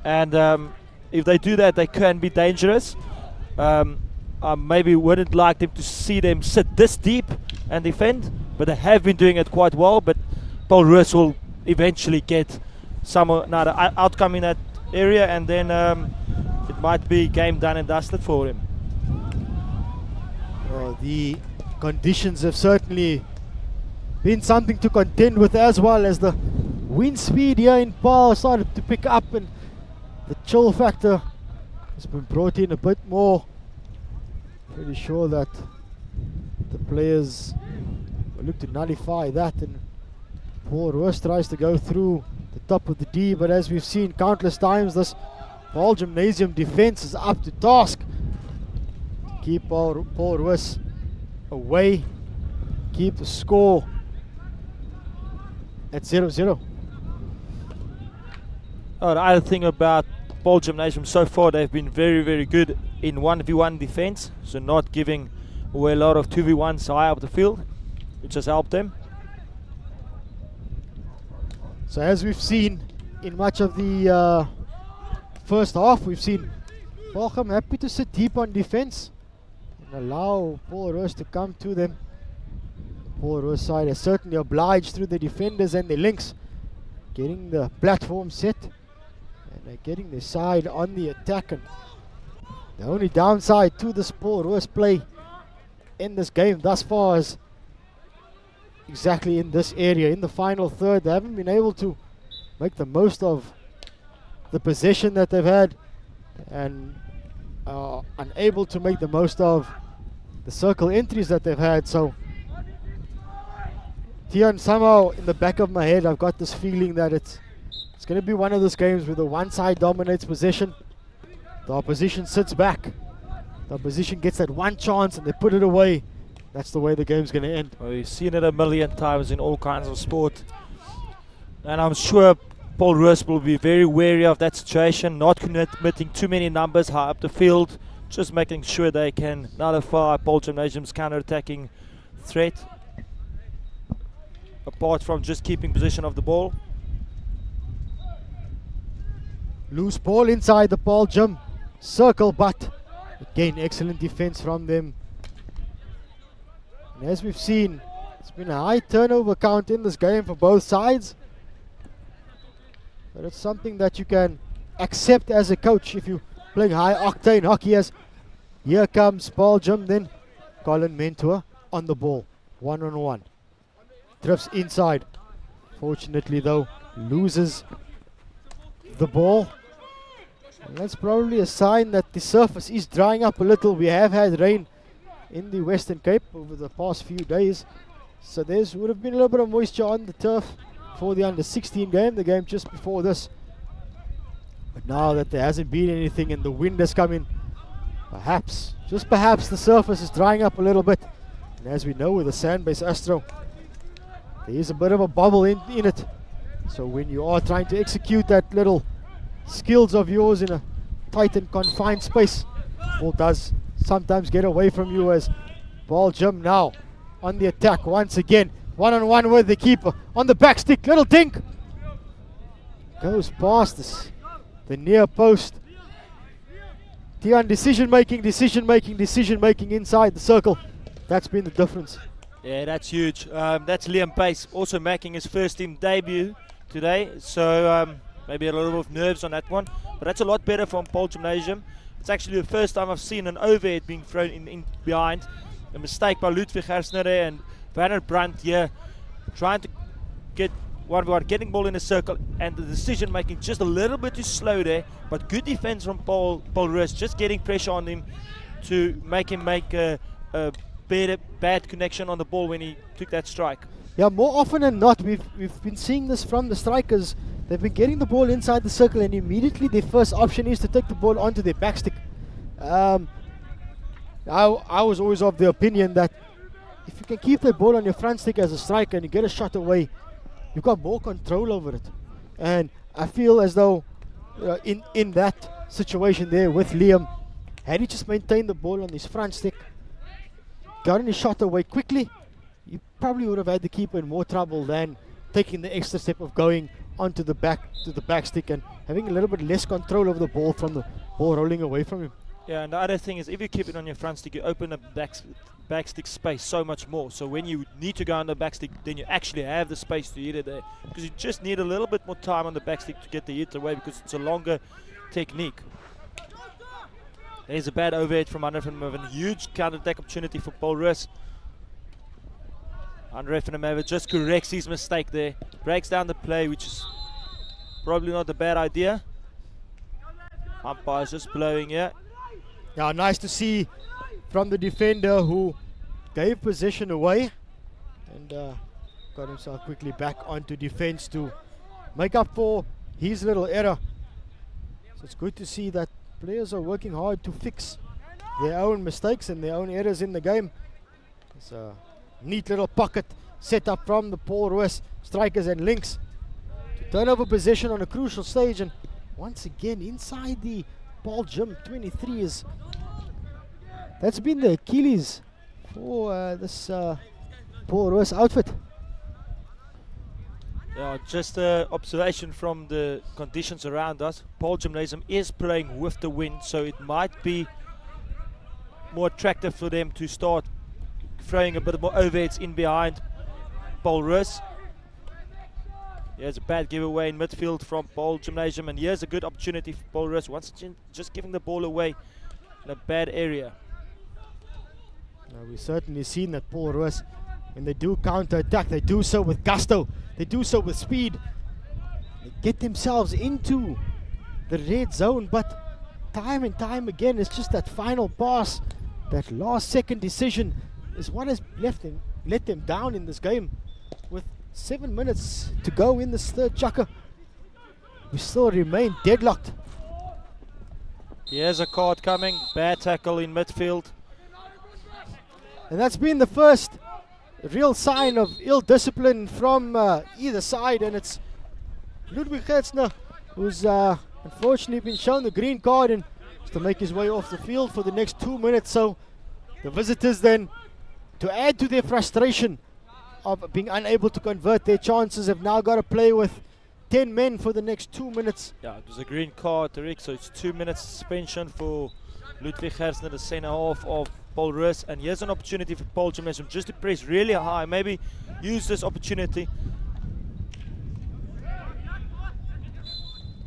And if they do that, they can be dangerous. I maybe wouldn't like them to see them sit this deep and defend, but they have been doing it quite well. But Paarl Roos will eventually get another outcome in that area, and then it might be game done and dusted for him. The conditions have certainly been something to contend with, as well as the wind speed here in Paarl started to pick up, and the chill factor has been brought in a bit more. Pretty sure that the players will look to nullify that, and Paarl Roos tries to go through the top of the D, but as we've seen countless times, this Paarl Gimnasium defense is up to task to keep Paarl Roos away, keep the score at 0-0. The other thing about Paarl Gimnasium so far, they've been very, very good in 1v1 defense, so not giving away a lot of 2v1s high up the field, which has helped them. So as we've seen in much of the first half, we've seen Paarl Gim happy to sit deep on defense and allow Paarl Roos to come to them. The Paarl Roos side is certainly obliged through the defenders and the links, getting the platform set, and they're getting the side on the attack. And the only downside to this Paarl Roos play in this game thus far is exactly in this area. In the final third, they haven't been able to make the most of the possession that they've had, and are unable to make the most of the circle entries that they've had. So Tian, somehow in the back of my head I've got this feeling that it's going to be one of those games where the one side dominates possession, the opposition sits back, the opposition gets that one chance and they put it away. That's the way the game's going to end. Well, we've seen it a million times in all kinds of sport, and I'm sure Paarl Roos will be very wary of that situation, not committing too many numbers high up the field, just making sure they can nullify Paarl Gimnasium's counter-attacking threat, apart from just keeping possession of the ball. Loose ball inside the Paarl Gim circle, but again excellent defense from them. And as we've seen, it's been a high turnover count in this game for both sides, but it's something that you can accept as a coach if you playing high octane hockey. As here comes Paarl Gim, then Colin Mentor on the ball, 1-on-1, drifts inside, fortunately though loses the ball, and that's probably a sign that the surface is drying up a little. We have had rain in the Western Cape over the past few days, so there would have been a little bit of moisture on the turf for the under-16 game, the game just before this. But now that there hasn't been anything and the wind has come in, perhaps, just perhaps, the surface is drying up a little bit. And as we know with the sand-based Astro, there is a bit of a bubble in it. So when you are trying to execute that little skills of yours in a tight and confined space, ball does sometimes get away from you. As Paarl Gim now on the attack once again, 1-on-1 with the keeper on the back stick, little dink, goes past this, the near post. Tian, decision making inside the circle. That's been the difference. Yeah, that's huge. That's Liam Pace also making his first team debut today, so maybe a little bit of nerves on that one, but that's a lot better from Paarl Gimnasium. It's actually the first time I've seen an overhead being thrown in behind. A mistake by Ludwig Gersnere and Werner Brandt here, trying to get getting ball in a circle, and the decision making just a little bit too slow there, but good defense from Paarl Roos, just getting pressure on him to make him make a bad connection on the ball when he took that strike. Yeah, more often than not, we've been seeing this from the strikers. They've been getting the ball inside the circle, and immediately their first option is to take the ball onto their backstick. I was always of the opinion that if you can keep the ball on your front stick as a striker and you get a shot away, you've got more control over it. And I feel as though in that situation there with Liam, had he just maintained the ball on his front stick, gotten his shot away quickly, probably would have had the keeper in more trouble than taking the extra step of going onto the back stick and having a little bit less control over the ball from the ball rolling away from him. Yeah, and the other thing is, if you keep it on your front stick, you open the back stick space so much more. So when you need to go on the back stick, then you actually have the space to hit it there. Because you just need a little bit more time on the back stick to get the hit away, because it's a longer technique. There's a bad overhead from Andre van der Merwe. Huge counter-attack opportunity for Paarl Roos. Andre van der Merwe just corrects his mistake there. Breaks down the play, which is probably not a bad idea. Umpire's just blowing here. Yeah, nice to see from the defender who gave possession away and got himself quickly back onto defense to make up for his little error. So it's good to see that players are working hard to fix their own mistakes and their own errors in the game. It's a neat little pocket set up from the Paarl Roos strikers and links to turn over possession on a crucial stage, and once again inside the Paarl Gym 23 is that's been the Achilles for this Paarl Roos outfit. Yeah, just an observation from the conditions around us. Paarl Gymnasium is playing with the wind, so it might be more attractive for them to start throwing a bit more overheads in behind Paarl Roos. Here's a bad giveaway in midfield from Paarl Gymnasium, and here's a good opportunity for Paarl Roos. Once again, just giving the ball away in a bad area. Now, we've certainly seen that Paarl Roos, when they do counter-attack, they do so with gusto, they do so with speed. They get themselves into the red zone, but time and time again, it's just that final pass, that last-second decision is what has let them down in this game. With 7 minutes to go in this third chukker, we still remain deadlocked. Here's a card coming, bad tackle in midfield. And that's been the first real sign of ill discipline from either side, and it's Ludwig Gertzner who's unfortunately been shown the green card and has to make his way off the field for the next 2 minutes. So the visitors then, to add to their frustration of being unable to convert their chances, have now got to play with 10 men for the next 2 minutes. Yeah, it was a green card, Rick, so it's 2 minutes suspension for Ludwig Gertzner, the centre half of Paarl Roos. And here's an opportunity for Paarl Gymnasium just to press really high, maybe use this opportunity.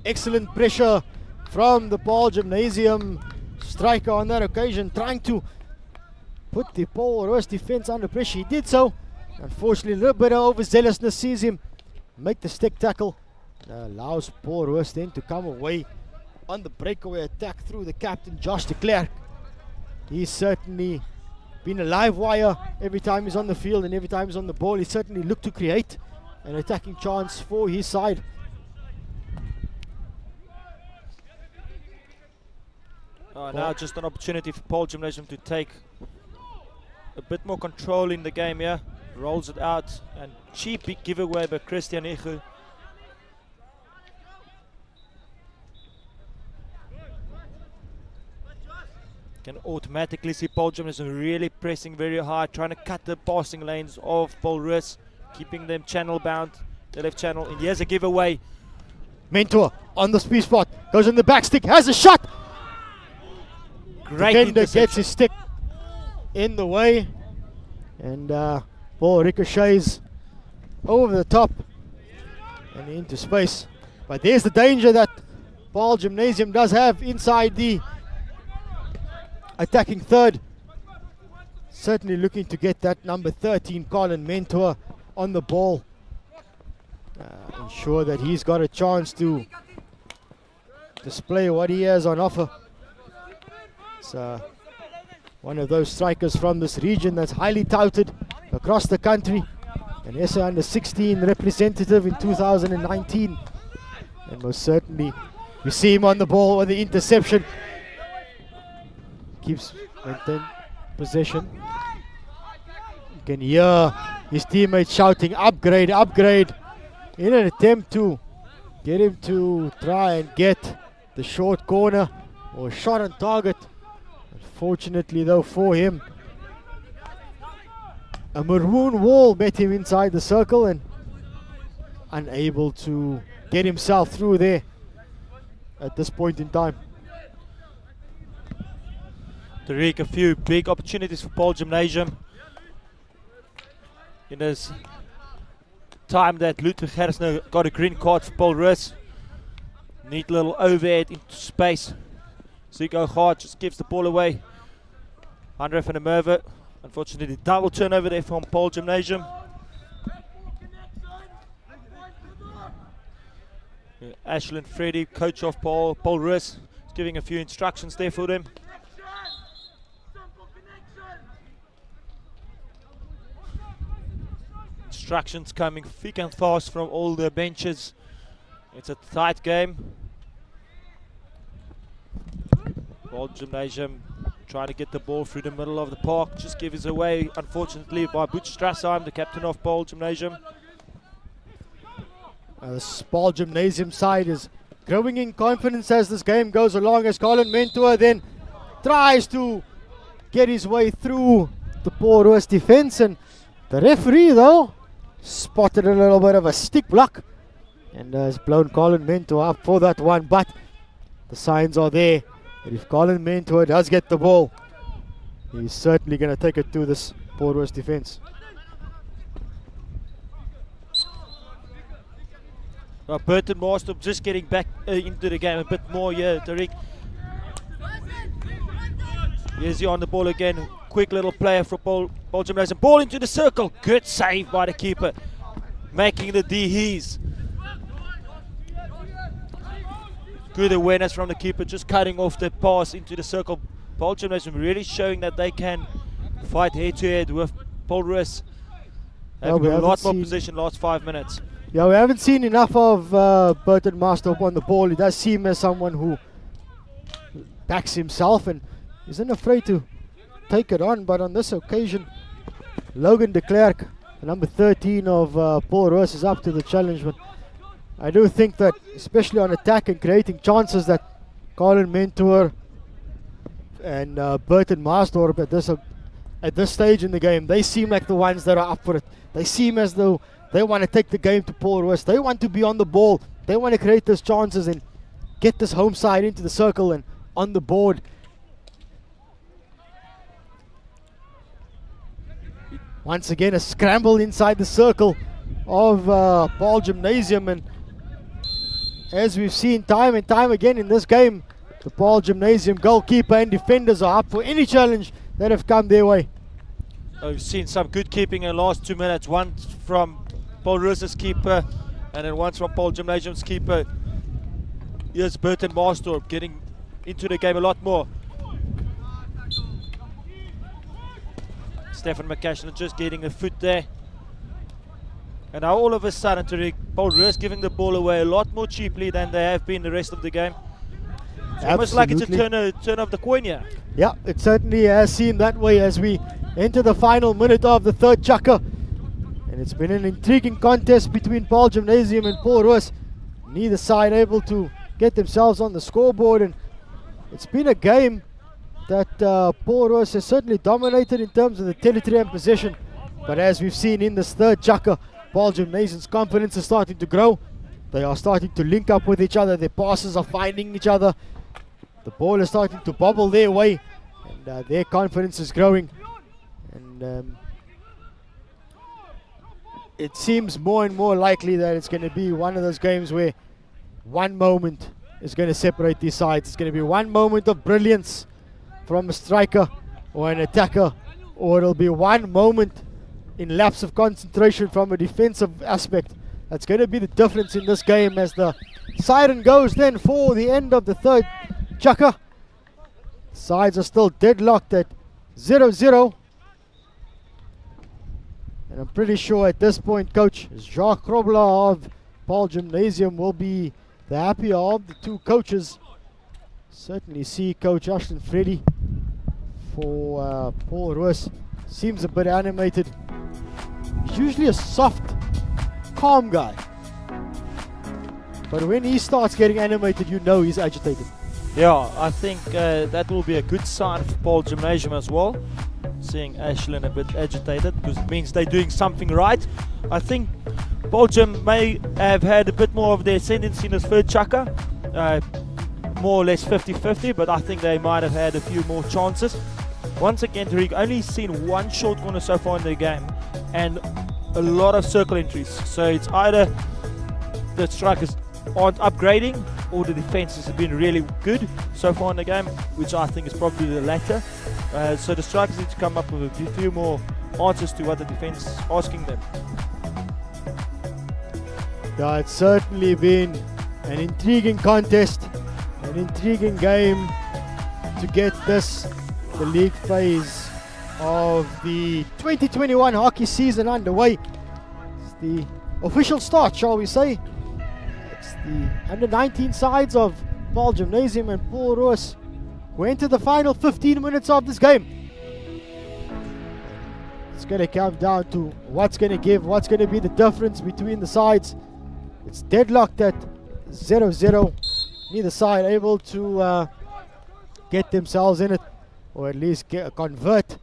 Excellent pressure from the Paarl Gymnasium striker on that occasion, trying to put the Paarl Roos defense under pressure. He did so. Unfortunately, a little bit of overzealousness sees him make the stick tackle. Allows Paarl Roos then to come away on the breakaway attack through the captain, Josh de Klerk. He's certainly been a live wire every time he's on the field and every time he's on the ball. He certainly looked to create an attacking chance for his side. Now just an opportunity for Paarl Gymnasium to take a bit more control in the game here. Rolls it out, and cheap big giveaway by Christian Igu. Can automatically see Paarl Gymnasium really pressing very hard, trying to cut the passing lanes of Paarl Roos, keeping them channel bound, the left channel. And here's a giveaway. Mentor on the speed spot, goes in the back stick, has a shot. Great Defender gets his stick in the way, and ball ricochets over the top and into space. But there's the danger that Paarl Gymnasium does have inside the attacking third. Certainly looking to get that number 13 Colin Mentor on the ball. Ensure that he's got a chance to display what he has on offer. It's one of those strikers from this region that's highly touted across the country. An SA under 16 representative in 2019. And most certainly we see him on the ball with the interception. Keeps maintain possession. You can hear his teammates shouting, upgrade, upgrade, in an attempt to get him to try and get the short corner or shot on target. Unfortunately though for him, A maroon wall met him inside the circle and unable to get himself through there at this point in time. Tariq, a few big opportunities for Paarl Gimnasium. In this time that Ludwig Gersner got a green card for Paul Roos. Neat little overhead into space. Zico Gaard just gives the ball away. Andre van der Merwe. Unfortunately, double turnover there from Paarl Gimnasium. Ashlyn Freddy, coach of Paul Roos, is giving a few instructions there for them. Instructions coming thick and fast from all the benches. It's a tight game. Paarl Gimnasium trying to get the ball through the middle of the park. Just gives away, unfortunately, by Butch Strassheim, the captain of Paarl Gimnasium. The Paarl Gimnasium side is growing in confidence as this game goes along, as Colin Mentor then tries to get his way through the Paarl Roos defense, and the referee though spotted a little bit of a stick block and has blown Colin Mentor up for that one, but the signs are there that if Colin Mentor does get the ball, he's certainly going to take it to this Paarl Roos defense. Burton Marstorp just getting back into the game a bit more here, Tariq. Here's he on the ball again. Quick little player for Paarl Gimnasium. Ball into the circle. Good save by the keeper. Making the D his. Good awareness from the keeper, just cutting off the pass into the circle. Paarl Gimnasium really showing that they can fight head to head with Paarl Roos. Having a lot more position last 5 minutes. Yeah, we haven't seen enough of Burton Marstorp on the ball. He does seem as someone who backs himself and isn't afraid to take it on. But on this occasion, Logan de Klerk, the number 13 of Paarl Roos, is up to the challenge. But I do think that, especially on attack and creating chances, that Colin Mentor and Burton Marstorp at this stage in the game, they seem like the ones that are up for it. They seem as though they want to take the game to Paarl Roos. They want to be on the ball. They want to create those chances and get this home side into the circle and on the board. Once again, a scramble inside the circle of Paarl Gimnasium, and as we've seen time and time again in this game, the Paarl Gimnasium goalkeeper and defenders are up for any challenge that have come their way. We've seen some good keeping in the last 2 minutes. One from Paarl Roos's keeper and then once from Paarl Gimnasium's keeper. Here's Burton Marstorp getting into the game a lot more. Stefan McCashin just getting a foot there. And now all of a sudden, Paarl Roos giving the ball away a lot more cheaply than they have been the rest of the game. It's almost like it's a turn of the coin here. Yeah, it certainly has seemed that way as we enter the final minute of the third chukka. And it's been an intriguing contest between Paarl Gimnasium and Paarl Roos. Neither side able to get themselves on the scoreboard, and it's been a game that Paarl Roos has certainly dominated in terms of the territory and possession. But as we've seen in this third chukka, Paarl Gimnasium's confidence is starting to grow. They are starting to link up with each other. Their passes are finding each other. The ball is starting to bobble their way, and their confidence is growing. And it seems more and more likely that it's going to be one of those games where one moment is going to separate these sides. It's going to be one moment of brilliance from a striker or an attacker, or it'll be one moment in lapse of concentration from a defensive aspect. That's going to be the difference in this game as the siren goes then for the end of the third chukka. Sides are still deadlocked at 0-0. And I'm pretty sure at this point, Coach Jacques Krobler of Paarl Gimnasium will be the happier of the two coaches. Certainly see Coach Ashton Freddy for Paarl Roos. Seems a bit animated. He's usually a soft, calm guy. But when he starts getting animated, you know he's agitated. Yeah, I think that will be a good sign for Paarl Gimnasium as well. seeing Ashlyn a bit agitated because it means they're doing something right. I think Paarl Gim may have had a bit more of their ascendancy in his third chukker, more or less 50-50, but I think they might have had a few more chances. Once again, Tariq, only seen one short corner so far in the game and a lot of circle entries. So it's either the strikers aren't upgrading or the defenses have been really good so far in the game, which I think is probably the latter. So the strikers need to come up with a few more answers to what the defense is asking them. Yeah, it's certainly been an intriguing contest, an intriguing game to get this, the league phase of the 2021 hockey season underway. It's the official start, shall we say. It's the under 19 sides of Paarl Gimnasium and Paul Roos who enter the final 15 minutes of this game. It's going to come down to what's going to give, what's going to be the difference between the sides. It's deadlocked at 0-0. Neither side able to get themselves in it, or at least convert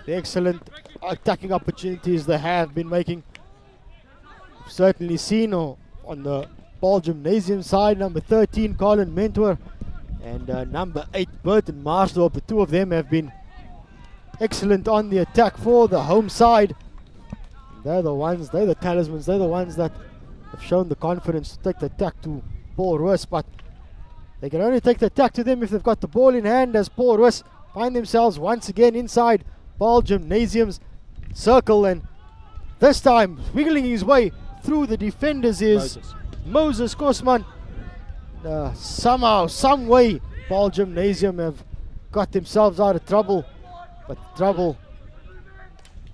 the excellent attacking opportunities they have been making. We've certainly seen on the Paarl Gimnasium side, number 13 Colin Mentor and number 8 Burton Marsdorp. The two of them have been excellent on the attack for the home side. They're the ones, they're the talismans, they're the ones that have shown the confidence to take the attack to Paul Roos, but they can only take the attack to them if they've got the ball in hand, as Paul Roos find themselves once again inside Paarl Gimnasium's circle, and this time wiggling his way through the defenders is Moses Kosman. Somehow, some way, Paarl Gimnasium have got themselves out of trouble, but the trouble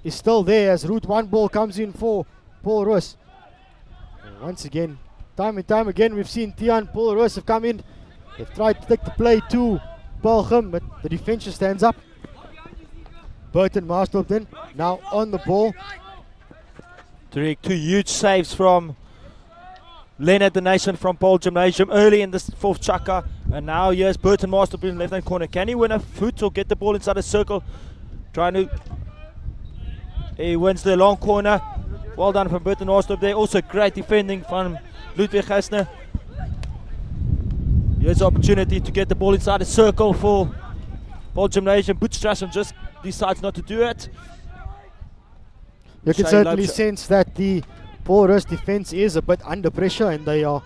is still there as Route 1 ball comes in for Paul Roos. Once again, time and time again, we've seen Tian, Paul Roos have come in. They've tried to take the play to Paarl Gim, but the defense just stands up. Burton Marsdorp then, now on the ball. Tariq, two huge saves from Leonard the Nation from Paarl Gimnasium early in this fourth chukker. And now here's Burton Marsdorp in the left-hand corner. Can he win a foot or get the ball inside the circle? He wins the long corner. Well done from Burton Marsdorp there. Also great defending from Ludwig Geisner. Here's the opportunity to get the ball inside the circle for Paarl Gimnasium. Bootstrassen just decides not to do it. You can certainly sense that the Paarl Roos defense is a bit under pressure, and they are,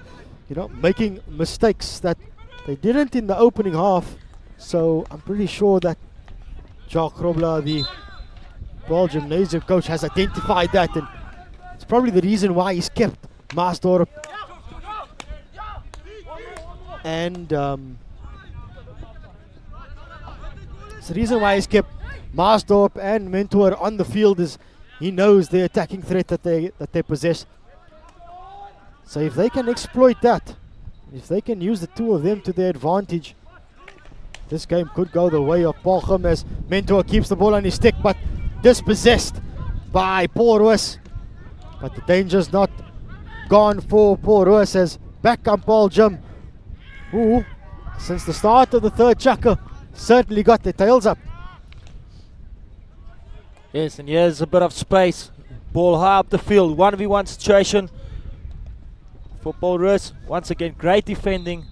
making mistakes that they didn't in the opening half. So I'm pretty sure that Jacques Grobler, the Paarl Gimnasium coach, has identified that, and it's probably the reason why he's kept Marsdorp and it's the reason why he's kept Marsdorp and Mentor on the field, is he knows the attacking threat that they possess. So if they can exploit that, if they can use the two of them to their advantage, this game could go the way of Paarl Gim, as Mentor keeps the ball on his stick but dispossessed by Paarl Roos. But the danger's not gone for Paarl Roos, as back comes Paarl Gim, who since the start of the third chukker certainly got their tails up. Yes, and here's a bit of space. Ball high up the field. 1v1 situation for Paarl Roos. Once again, great defending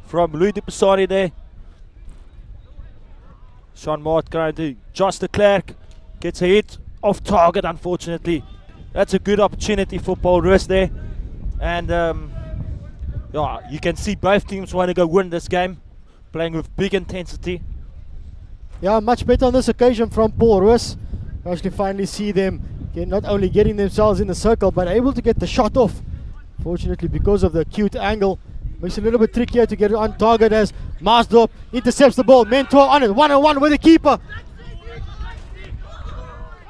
from Louis Dupisani there. Sean Mart trying to Josh de Klerk. Gets a hit off target, unfortunately. That's a good opportunity for Paarl Roos there. And you can see both teams want to go win this game, playing with big intensity. Yeah, much better on this occasion from Paarl Roos. You actually finally see them not only getting themselves in the circle, but able to get the shot off. Fortunately, because of the acute angle, makes it a little bit trickier to get it on target, as Marsdorp intercepts the ball. Mentor on it, one-on-one with the keeper.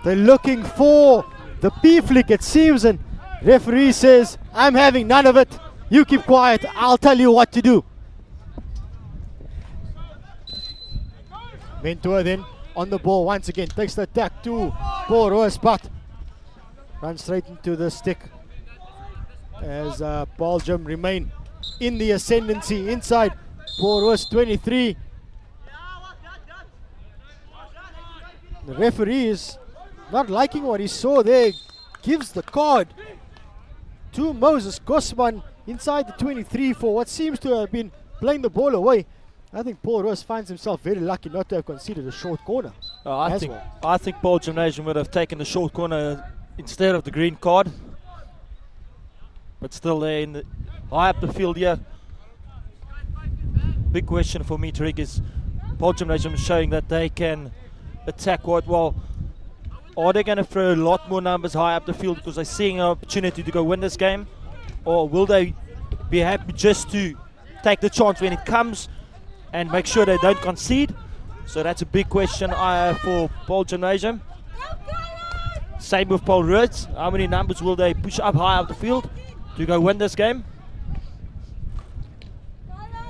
They're looking for the P-flick, it seems, and referee says, I'm having none of it. You keep quiet, I'll tell you what to do. Mentor then on the ball once again, takes the attack to Paarl Roos, but runs straight into the stick as Paarl Gim remain in the ascendancy inside Paarl Roos 23. The referee is not liking what he saw there. Gives the card to Moses Gosman inside the 23 for what seems to have been playing the ball away. I think Paul Roos finds himself very lucky not to have conceded a short corner. I think Paarl Gimnasium would have taken the short corner instead of the green card. But still they're in the high up the field here. Big question for me, Tariq, is Paarl Gimnasium showing that they can attack quite well. Are they going to throw a lot more numbers high up the field because they're seeing an opportunity to go win this game? Or will they be happy just to take the chance when it comes and make sure they don't concede? So that's a big question for Paarl Gimnasium. Same with Paul Roos. How many numbers will they push up high up the field to go win this game?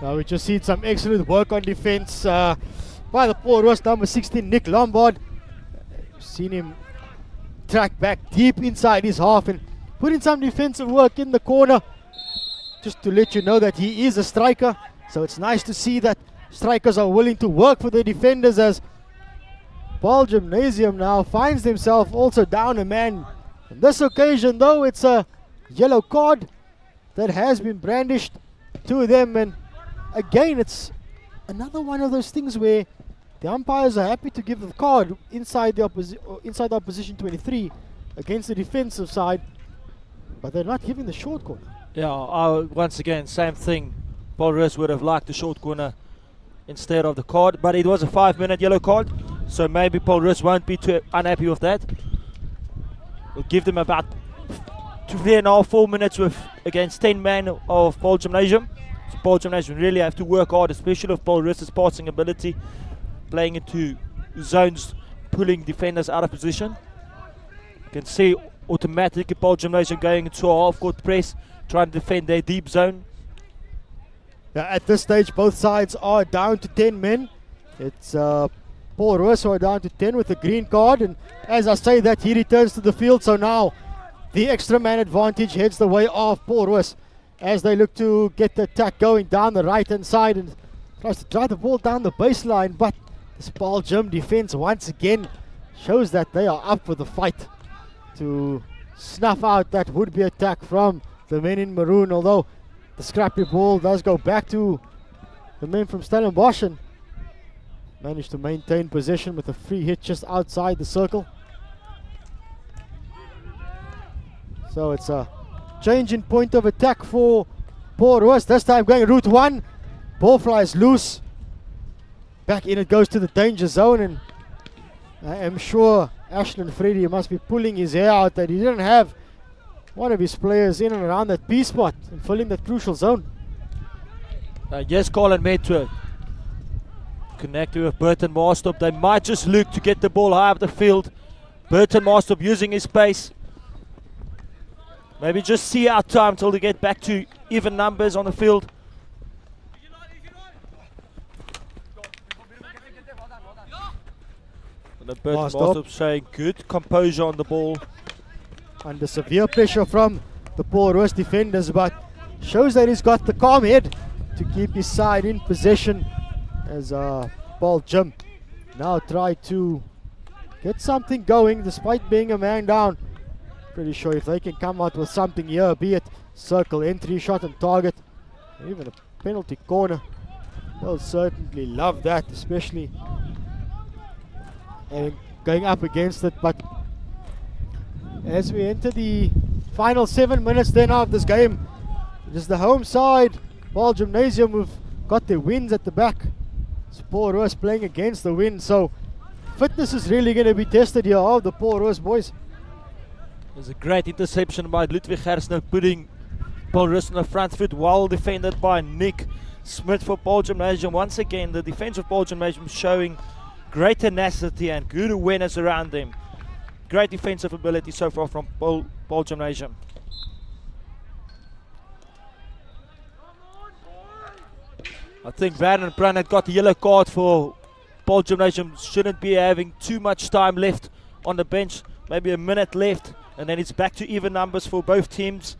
Now we just seen some excellent work on defense by the Paul Roos number 16, Nick Lombard. Seen him track back deep inside his half and put in some defensive work in the corner, just to let you know that he is a striker. So it's nice to see that strikers are willing to work for their defenders, as Paarl Gimnasium now finds himself also down a man. On this occasion though, it's a yellow card that has been brandished to them, and again it's another one of those things where the umpires are happy to give the card inside the opposition 23 against the defensive side, but they're not giving the short corner. Yeah, once again, same thing. Paul Roos would have liked the short corner instead of the card, but it was a 5-minute yellow card, so maybe Paul Roos won't be too unhappy with that. We'll give them about 3.5-4 minutes against 10 men of Paarl Gimnasium. So Paarl Gimnasium really have to work hard, especially with Paul Roos' passing ability, playing into zones, pulling defenders out of position. You can see automatically Paarl Gimnasium going into a half-court press, trying to defend their deep zone. At this stage, both sides are down to 10 men. It's Paul Roos who are down to 10 with the green card, and as I say that, he returns to the field. So now the extra man advantage heads the way of Paul Roos as they look to get the attack going down the right-hand side and tries to drive the ball down the baseline, but this Paarl Gim defense once again shows that they are up for the fight to snuff out that would-be attack from the men in maroon, although the scrappy ball does go back to the men from Stellenbosch and managed to maintain possession with a free hit just outside the circle. So it's a change in point of attack for Paul Roos, this time going route one. Ball flies loose. Back in it goes to the danger zone, and I am sure Ashland Freddy must be pulling his hair out that he didn't have one of his players in and around that P spot and filling that crucial zone. Yes, Colin Metro connecting with Burton Marstop. They might just look to get the ball high up the field. Burton Marstop using his pace. Maybe just see out time till they get back to even numbers on the field. And Burton Marstop showing good composure on the ball. Under severe pressure from the Paul Roos defenders, but shows that he's got the calm head to keep his side in possession as Paarl Gim now try to get something going despite being a man down. Pretty sure if they can come out with something here, be it circle entry, shot and target, or even a penalty corner, they'll certainly love that, especially going up against it. But as we enter the final 7 minutes then of this game, it is the home side, Paarl Gimnasium, who've got their wins at the back. It's Paul Roos playing against the wind, so fitness is really going to be tested here of the Paul Roos boys. There's a great interception by Ludwig Gersner, putting Paul Roos on the front foot, well defended by Nick Smith for Paarl Gimnasium. Once again, the defense of Paarl Gimnasium showing great tenacity and good awareness around them. Great defensive ability so far from Paarl Gimnasium. I think Vernon Brannett got the yellow card for Paarl Gimnasium. Shouldn't be having too much time left on the bench. Maybe a minute left, and then it's back to even numbers for both teams.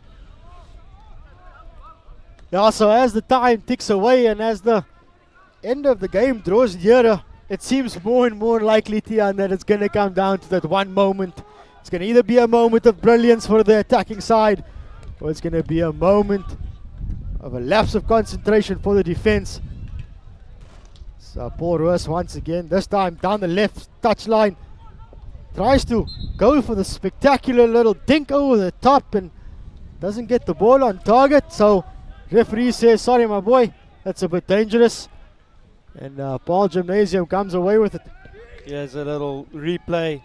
Yeah, so as the time ticks away and as the end of the game draws nearer, it seems more and more likely, Tian, that it's going to come down to that one moment. It's going to either be a moment of brilliance for the attacking side, or it's going to be a moment of a lapse of concentration for the defense. So Paarl Roos once again, this time down the left touchline, tries to go for the spectacular little dink over the top and doesn't get the ball on target. So referee says, sorry my boy, that's a bit dangerous. And Paarl Gimnasium comes away with it. Here's a little replay.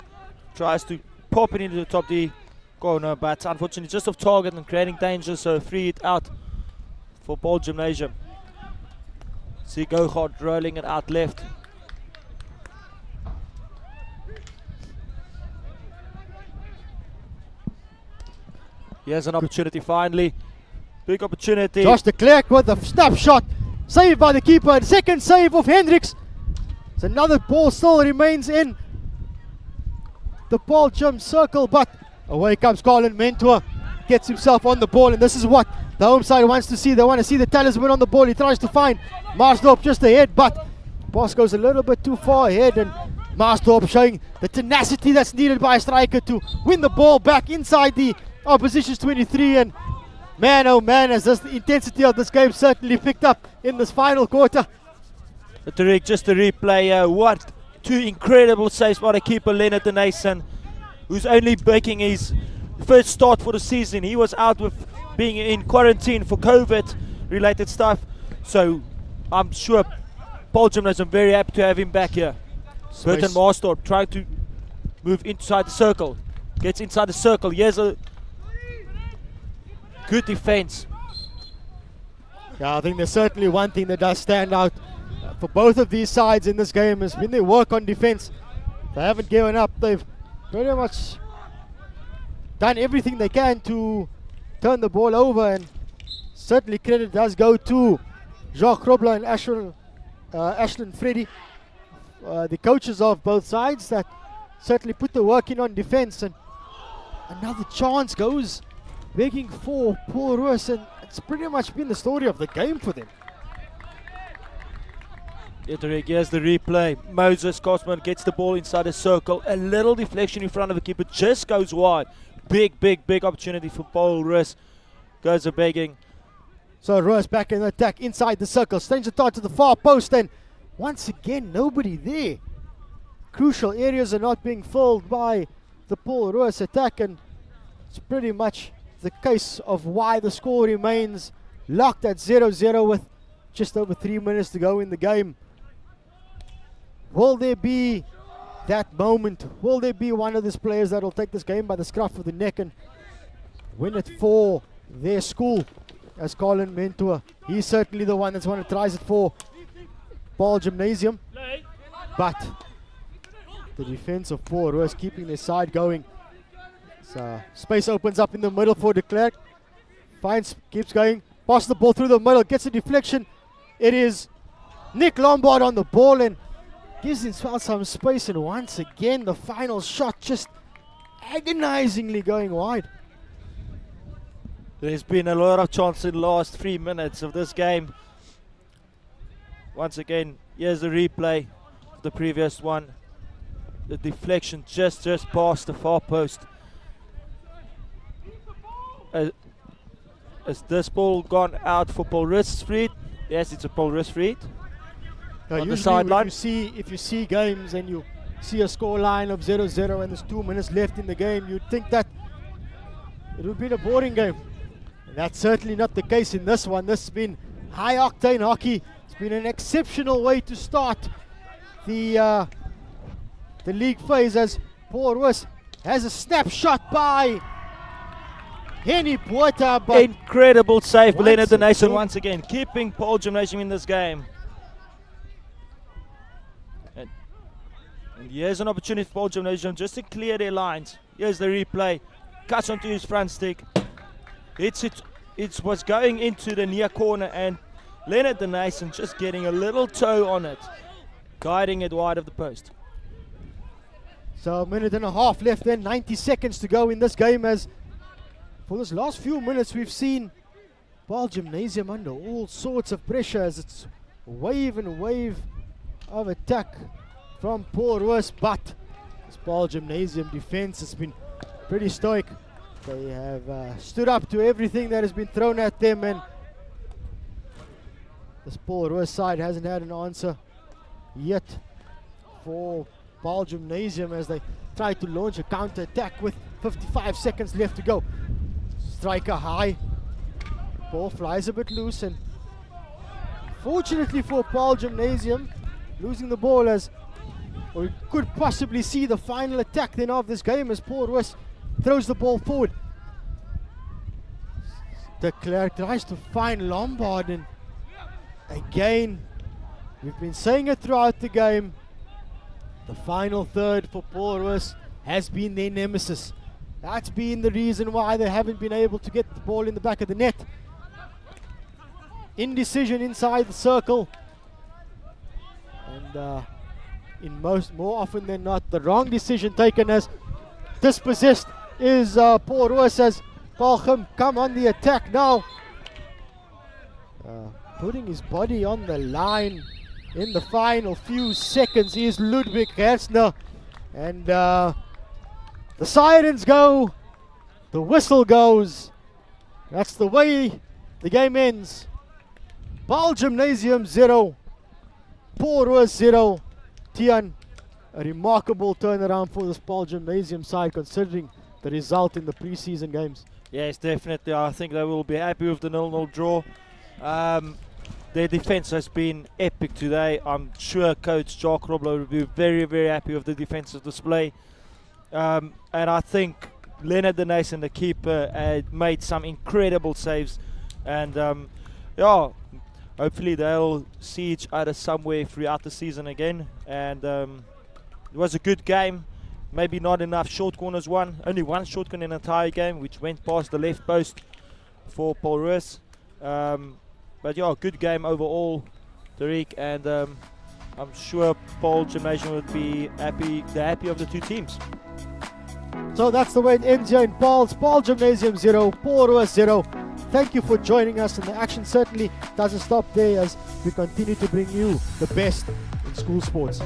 Tries to pop it into the top D corner, but unfortunately just off target and creating danger, so free it out for Paarl Gimnasium. See Gogard rolling it out left. Here's an opportunity finally. Big opportunity. Josh de Klerk with a snapshot. Saved by the keeper. Second save of Hendricks. It's another ball still remains in the Paarl Gym circle, but away comes Colin Mentor. Gets himself on the ball, and this is what the home side wants to see. They want to see the talisman on the ball. He tries to find Marsdorp just ahead, but Boss goes a little bit too far ahead, and Marsdorp showing the tenacity that's needed by a striker to win the ball back inside the opposition's 23. And man, oh man, has this, the intensity of this game certainly picked up in this final quarter. Just a replay. What two incredible saves by the keeper, Leonard de Nijssen, who's only making his first start for the season. He was out with being in quarantine for COVID-related stuff. So I'm sure Paarl Gimnasium very happy to have him back here. Burton Marsdorp trying to move inside the circle. Gets inside the circle. Here's a good defense. Yeah, I think there's certainly one thing that does stand out for both of these sides in this game has been their work on defense. They haven't given up. They've pretty much done everything they can to turn the ball over, and certainly credit does go to Jacques Grobler and Ashland Freddy, the coaches of both sides, that certainly put the work in on defense. And another chance goes begging for Paarl Roos, and it's pretty much been the story of the game for them. Here's the replay. Moses Kosman gets the ball inside the circle. A little deflection in front of the keeper, just goes wide. Big opportunity for Paarl Roos. Goes a begging. So Roos back in the attack inside the circle. Stranger thought to the far post, and once again nobody there. Crucial areas are not being filled by the Paarl Roos attack, and it's pretty much the case of why the score remains locked at 0-0 with just over 3 minutes to go in the game. Will there be that moment? Will there be one of these players that will take this game by the scruff of the neck and win it for their school? As Colin Mentor, he's certainly the one that's one that tries it for Paarl Gimnasium. But the defense of Paarl Roos keeping their side going. So space opens up in the middle for de Klerk. Finds, keeps going, passes the ball through the middle, gets a deflection. It is Nick Lombard on the ball and gives himself some space, and once again the final shot just agonizingly going wide. There's been a lot of chances in the last 3 minutes of this game. Once again, here's the replay of the previous one. The deflection just past the far post. Has this ball gone out for Paarl Roos Fried? Yes, it's a Paarl Roos Fried. On the sideline. If you see games and you see a score line of 0-0 and there's 2 minutes left in the game, you'd think that it would be a boring game. And that's certainly not the case in this one. This has been high octane hockey. It's been an exceptional way to start the league phase, as Paarl Roos has a snapshot by Henny Botha. Incredible save, Leonard de Nijssen once again, keeping Paarl Gimnasium in this game. And here's an opportunity for Paarl Gimnasium just to clear their lines. Here's the replay. Cuts onto his front stick. It was going into the near corner, and Leonard de Nijssen just getting a little toe on it, guiding it wide of the post. So a minute and a half left then, 90 seconds to go in this game, as for this last few minutes we've seen Paarl Gimnasium under all sorts of pressure as it's wave and wave of attack from Paarl Roos, but this Paarl Gymnasium defense has been pretty stoic. They have stood up to everything that has been thrown at them, and this Paarl Roos side hasn't had an answer yet for Paarl Gymnasium as they try to launch a counter attack with 55 seconds left to go. Striker high, ball flies a bit loose, and fortunately for Paarl Gymnasium, losing the ball as we could possibly see the final attack then of this game as Paarl Roos throws the ball forward. De Klerk tries to find Lombard, and again, we've been saying it throughout the game, the final third for Paarl Roos has been their nemesis. That's been the reason why they haven't been able to get the ball in the back of the net. Indecision inside the circle, and more often than not, the wrong decision taken as dispossessed is Paarl Roos as Paarl Gim come on the attack now. Putting his body on the line in the final few seconds is Ludwig Hersner, and the sirens go, the whistle goes. That's the way the game ends. Paarl Gymnasium 0, Paarl Roos 0. Tian, a remarkable turnaround for this Paarl Gymnasium side considering the result in the preseason games. Yes, definitely. I think they will be happy with the 0-0 draw. Their defense has been epic today. I'm sure Coach Jacques Roblo will be very, very happy with the defensive display. And I think Leonard De Nijs, the keeper, had made some incredible saves. And yeah, hopefully they'll see each other somewhere throughout the season again. And it was a good game. Maybe not enough short corners won. Only one short corner in the entire game, which went past the left post for Paarl Roos. But yeah, good game overall, Tariq, and I'm sure Paarl Gymnasium would be happy. They're happy of the two teams. So that's the way it ends here in Paarl Gymnasium 0, Paarl Roos 0. Thank you for joining us, and the action certainly doesn't stop there as we continue to bring you the best in school sports.